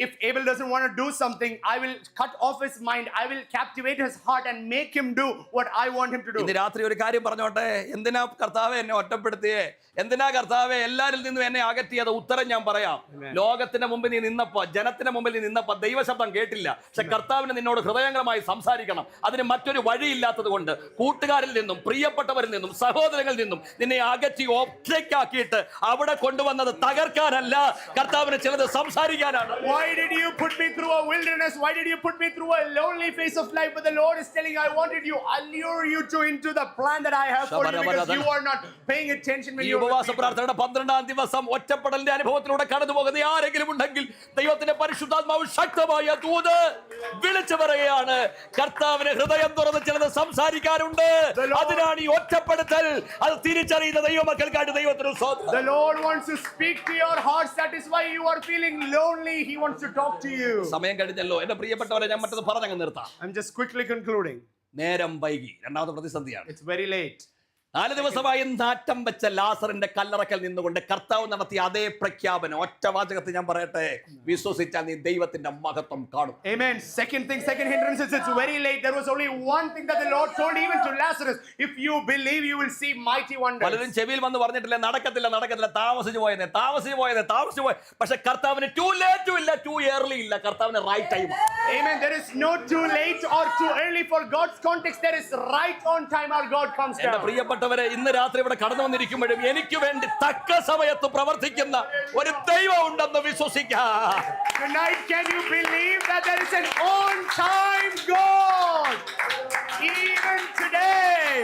if Abel doesn't want to do something, I will cut off his mind. I will captivate his heart and make him do what I want him to do. ഇന്ന് രാത്രി ഒരു കാര്യം പറഞ്ഞോട്ടെ. എന്തിനാ കർത്താവേ എന്നെ ഒറ്റപ്പെടുത്തിയേ? എന്തിനാ കർത്താവേ എല്ലാരിൽ നിന്നും എന്നെ അകറ്റിയത്? ഉത്തരം ഞാൻ പറയാം. ലോകത്തിന്റെ മുമ്പിൽ നീ നിന്നപ്പോ, ജനത്തിന്റെ മുമ്പിൽ നീ നിന്നപ്പോ ദൈവശബ്ദം കേട്ടില്ല. പക്ഷെ കർത്താവിന് നിന്നോട് ഹൃദയംഗമായി സംസാരിക്കണം. അതിന് മറ്റൊരു വഴിയില്ലാത്തത് കൊണ്ട് കൂട്ടുകാരിൽ നിന്നും, പ്രിയപ്പെട്ടവരിൽ നിന്നും, സഹോദരങ്ങളിൽ നിന്നും നിന്നെ അകറ്റി ഒറ്റയ്ക്കാക്കിയിട്ട് അവിടെ കൊണ്ടുവന്നത് തകർക്കാനല്ല, കർത്താവിന് ചിലത് സംസാരിക്കാനാണ്. Why did you put me through a wilderness? Why did you put me through a lonely phase of life? But the Lord is telling, I wanted you, allure you into the plan that I have for you, because you are not paying attention when you are ഉപവാസ പ്രാർത്ഥനയുടെ 12ാം ദിവസം ഒറ്റപ്പെടലിന്റെ അനുഭവത്തിലൂടെ കടന്നു പോകുന്ന ആരെങ്കിലും ഉണ്ടെങ്കിൽ ദൈവത്തിന്റെ പരിശുദ്ധാത്മാവ് ശക്തമായ ദൂത് വിളിച്ചു പറയുകയാണ്. കർത്താവിന് ഹൃദയം തുറന്ന് ചിലത് സംസാരിക്കാറുണ്ട്. അതിനാണ് ഈ ഒറ്റപ്പെടുത്തൽ. അത് തിരിച്ചറിയുന്ന ദൈവമക്കൾക്കായിട്ട് ദൈവത്തിന് സ്തോത്രം. The Lord wants to speak to your hearts. That is why you are feeling lonely. He wants to talk to you. സമയം കഴിഞ്ഞല്ലോ എന്റെ പ്രിയപ്പെട്ടവരെ, ഞാൻ മറ്റത് പറഞ്ഞങ്ങ് നിർത്താം. I'm just quickly concluding. നേരം വൈകി. രണ്ടാമത്തെ പ്രതിസന്ധിയാണ്. It's very late. 4 ദിവസമായി നാറ്റം വെച്ച ലാസറിന്റെ കല്ലറക്കൽ നിന്നുകൊണ്ട് കർത്താവ് നടത്തിയ അതേ പ്രഖ്യാപനം ഒറ്റ വാചകത്തിൽ ഞാൻ പറയട്ടെ, വിശ്വസിച്ചാൽ നീ ദൈവത്തിന്റെ മഹത്വം കാണും. Amen. Second hindrance is it's very late. There was only one thing that the Lord told even to Lazarus. If you believe, you will see mighty wonders. പലരും ചെവിയിൽ വന്ന് പറഞ്ഞിട്ടില്ല, നടക്കത്തില്ല, താമസിച്ചു പോയത്. പക്ഷെ കർത്താവിന് too late ഇല്ല, too early ഇല്ല. കർത്താവിന് right time. Amen. There is no too late or too early for God's context. There is right on time our God comes down. എന്റെ പ്രിയപ്പെട്ടവരെ, ഇന്ന് രാത്രി ഇവിടെ കടന്നു വന്നിരിക്കുമ്പോഴും എനിക്ക് വേണ്ടി തക്ക സമയത്ത് പ്രവർത്തിക്കുന്ന ഒരു ദൈവം ഉണ്ടെന്ന് വിശ്വസിക്കാം. Tonight, can you believe that there is an on-time God? Even today.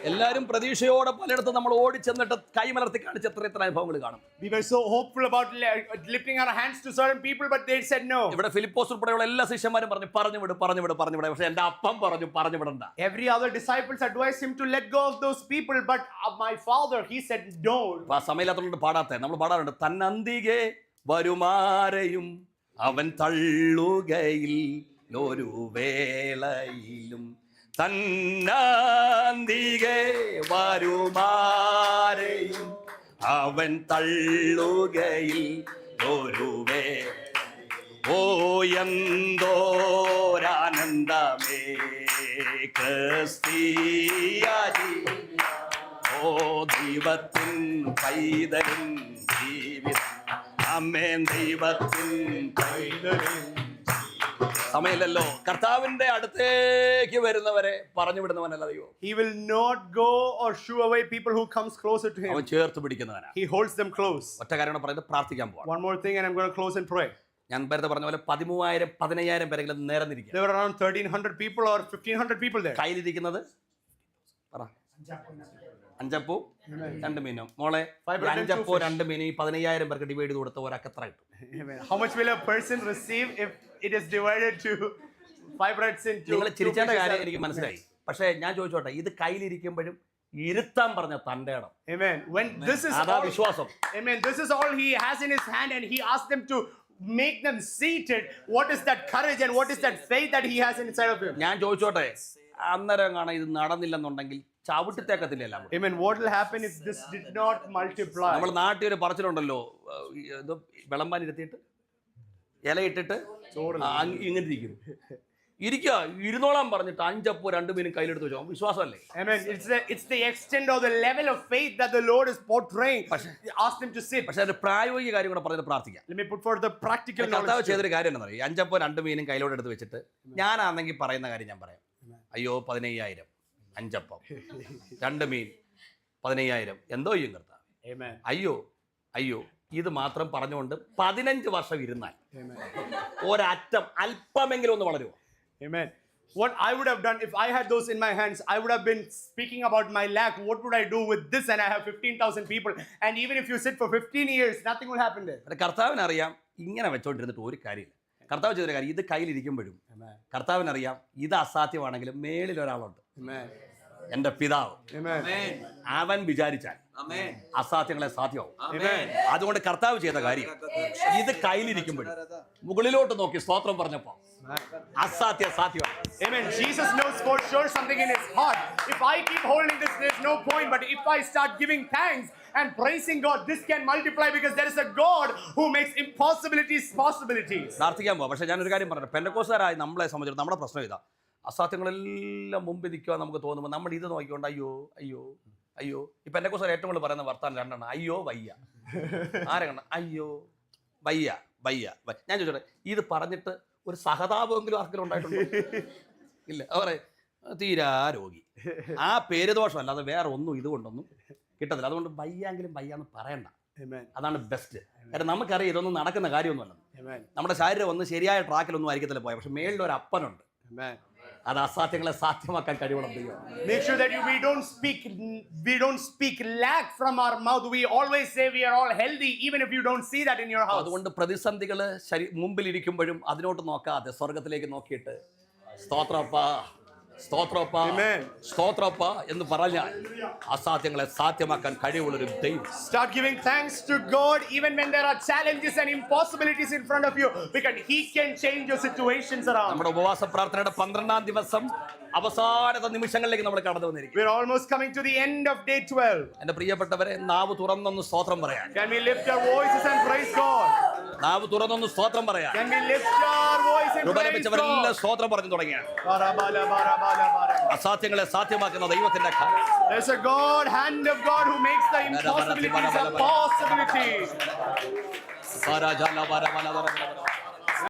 എല്ലാരും പ്രതീക്ഷയോടെ പലയിടത്തും നമ്മൾ ഓടിച്ചെന്നിട്ട് കൈമലർത്തി കാണിച്ച എത്ര അനുഭവങ്ങൾ കാണും. We were so hopeful about lifting our hands to certain people, but they said no. ഇവിടെ ഫിലിപ്പോസ് ഉൾപ്പെടെയുള്ള എല്ലാ ശിഷ്യന്മാരും പറഞ്ഞു വിട്. പക്ഷെ എന്റെ അപ്പം പറഞ്ഞു വിടണ്ട. Every other disciples advised him to let go of those people, but my father, he said no. ആ സമയത്തുകൊണ്ട് നമ്മൾ പാടാറുണ്ട്, തന്നന്തികെ വരുമാരെയും അവൻ തള്ളുകയിൽ ഒരു വേളയിലും തന്നാന്തികെ വരുമാരെയും അവൻ തള്ളുകയിൽ ഒരു ഓ എന്തോരാനന്ദമേ ക്രിസ്തീയരി ഓ ദൈവത്തിൻ പൈതലിൻ ജീവിതം അമ്മേൻ ദൈവത്തിൻ പൈതലിൻ. സമയമില്ലല്ലോ. കർത്താവിന്റെ അടുത്തേക്ക് വരുന്നവരെ പറഞ്ഞു വിടുന്നവനല്ല ദൈവം. He will not go or shoo away people who comes closer to him. അവൻ ചേർത്ത് പിടിക്കുന്നവനാണ്. He holds them close. ഒറ്റ കാര്യം പറയുന്നത്, പ്രാർത്ഥിക്കാൻ പോവാം. One more thing and I'm going to close and pray. ഞാൻ നേരത്തെ പറഞ്ഞ പോലെ 13,000-15,000 പേരെങ്കിലും നേർന്നിരിക്കുക. There were around 1,300 people or 1,500 people there. കയ്യിലിരിക്കുന്നത് പറ, 5 അപ്പവും 2 മീനും. മോളെ 5 അപ്പവും 2 മീനും ഈ 15,000 പേർക്ക് ഡിവൈഡ് ചെയ്ത് കൊടുത്ത ഒരാൾക്ക് എത്ര കിട്ടും? How much will a person receive if it is divided to 5 breads into? നിങ്ങൾ ചിരിച്ചേണ്ട കാര്യം എനിക്ക് മനസ്സിലായി. പക്ഷേ ഞാൻ ചോദിച്ചോട്ടെ, ഇത് കയ്യിലിരിക്കുമ്പോഴും ഇരുത്താൻ പറഞ്ഞ തന്റെ ഇടം. Amen. When this is അതാ all, വിശ്വാസം. amen, this is all he has in his hand and he asked them to make them seated. What is that courage and what is that faith that he has inside of him? ഞാൻ ചോദിച്ചോട്ടെ, അന്നേരം കാണാൻ ഇത് നടന്നില്ലെന്നുണ്ടെങ്കിൽ ചവിട്ടിത്തേക്കത്തില്ല. Amen. What will happen if this did not multiply? നമ്മൾ നാട്ടിൽ ഒരു പറച്ചിലുണ്ടല്ലോ, ഇത് വിളമ്പാൻ ഇരുത്തിയിട്ട് ഇലയിട്ടിട്ട് ഇങ്ങനെ ഇരിക്കുന്നു. ഇരിക്കുക, ഇരുന്നോളാൻ പറഞ്ഞിട്ട് 5 അപ്പവും 2 മീനും കയ്യിലെടുത്ത് വെച്ചോ. വിശ്വാസമല്ലേ? Amen. It's the extent or the level of faith that the Lord is portraying. Ask them to sit. പക്ഷെ അതിന്റെ പ്രായോഗിക കാര്യം കൂടെ പറഞ്ഞിട്ട് പ്രാർത്ഥിക്കാം. Let me put forward the practical കർത്താവ് knowledge. ചെയ്തൊരു കാര്യം എന്താ പറയുക, 5 അപ്പവും 2 മീനും കയ്യിലോട്ട് എടുത്ത് വെച്ചിട്ട് ഞാനാണെങ്കിൽ പറയുന്ന കാര്യം ഞാൻ പറയാം. അയ്യോ 15,000, 5 അപ്പം 2 മീൻ 15,000 എന്തോ ചെയ്യും കർത്താവ്? Amen. അയ്യോ ഇത് മാത്രം പറഞ്ഞുകൊണ്ട് 15 വർഷം ഇരുന്നാൽ ഒരറ്റം അല്പമെങ്കിലും ഒന്ന് വളരുമോ? Amen. What I would have done if I had those in my hands, I would have been speaking about my lack. What would I do with this? And I have 15,000 people. And even if you sit for 15 years, nothing will happen there. കർത്താവിനറിയാം ഇങ്ങനെ വെച്ചോണ്ടിരുന്നിട്ട് ഒരു കാര്യമില്ല. കർത്താവ് ചെയ്തൊരു കാര്യം, ഇത് കയ്യിലിരിക്കുമ്പോഴും കർത്താവിനറിയാം ഇത് അസാധ്യമാണെങ്കിലും മേളിൽ ഒരാളുണ്ട്, എന്റെ പിതാവ്. അവൻ വിചാരിച്ചാൽ അസാധ്യങ്ങളെ സാധ്യമാവും. അതുകൊണ്ട് കർത്താവ് ചെയ്ത കാര്യം, ഇത് കയ്യിലിരിക്കുമ്പോഴും മുകളിലോട്ട് നോക്കി സ്തോത്രം പറഞ്ഞപ്പോ അസാധ്യ സാധ്യമാണ്. Amen. Jesus knows for sure something in his heart. If I keep holding this, there's no point. But if I start giving thanks and praising God, this can multiply because there is a God who makes impossibilities possibilities. പ്രാർത്ഥിക്കാൻ പോവാം. പക്ഷെ ഞാനൊരു കാര്യം പറഞ്ഞു, പെന്തക്കോസ്തുകാരായ നമ്മളെ സംബന്ധിച്ചിടത്തോളം നമ്മുടെ പ്രശ്നം ഇതാ, അസാധ്യങ്ങളെല്ലാം മുമ്പിൽ നിൽക്കുക നമുക്ക് തോന്നുമ്പോൾ നമ്മൾ ഇത് നോക്കിക്കൊണ്ട് അയ്യോ. ഈ പെന്തക്കോസ്തുകാർ ഏറ്റവും കൂടുതൽ പറയുന്ന വർത്താനം 2 എണ്ണം, അയ്യോ വയ്യ. ആരെ കണ്ട അയ്യോ വയ്യ. ഞാൻ ചോദിച്ചോട്ടെ, ഇത് പറഞ്ഞിട്ട് ഒരു സഹതാപമെങ്കിലും ആർക്കെങ്കിലും ഉണ്ടായിട്ടുണ്ടോ? ഇല്ല. അവരെ തീരാ രോഗി, ആ പേര് ദോഷം അല്ലാതെ വേറെ ഒന്നും ഇതുകൊണ്ടൊന്നും കിട്ടത്തില്ല. അതുകൊണ്ട് വയ്യാങ്കിലും വയ്യാന്ന് പറയണ്ട. അതാണ് ബെസ്റ്റ്. കാരണം നമുക്കറിയാം ഇതൊന്നും നടക്കുന്ന കാര്യമൊന്നുമല്ല. നമ്മുടെ ശരീരം ഒന്ന് ശരിയായ ട്രാക്കിലൊന്നും ആയിരിക്കത്തില്ല പോയത്. പക്ഷെ മേളിൽ ഒരു അപ്പനുണ്ട്, അത് അസാധ്യങ്ങളെ സാധ്യമാക്കാൻ കഴിയണം. Make sure that we don't speak lack from our mouth. We always say we are all healthy, even if you don't see that in your house. അതുകൊണ്ട് പ്രതിസന്ധികൾ മുമ്പിൽ ഇരിക്കുമ്പോഴും അതിനോട്ട് നോക്കാതെ സ്വർഗത്തിലേക്ക് നോക്കിയിട്ട് സ്തോത്രപ്പ എന്ന് പറഞ്ഞാൽ അസാധ്യങ്ങളെ സാധ്യമാക്കാൻ കഴിവുള്ളൊരു ദൈവം. Start giving thanks to God even when there are challenges and impossibilities in front of you, because he can change your situations around. നമ്മുടെ ഉപവാസ പ്രാർത്ഥനയുടെ 12ാം ദിവസം അവസാനത്തെ നിമിഷങ്ങളിലേക്ക് നമ്മൾ കടന്നു വന്നിരിക്കും. We're almost coming to the end of day 12. എന്റെ പ്രിയപ്പെട്ടവരെ, നാവ് തുറന്നൊന്ന് സ്തോത്രം പറയാൻ. Can we lift our voices and praise God? നാവ് തുറന്നൊന്ന് സ്തോത്രം പറയാൻ. Can we lift our voice and praise God? സ്തോത്രം പറഞ്ഞു തുടങ്ങിയാണ്. അസാധ്യങ്ങളെ സാധ്യമാക്കുന്ന ദൈവത്തിന്റെ There's a hand of God who makes the impossibilities a possibility.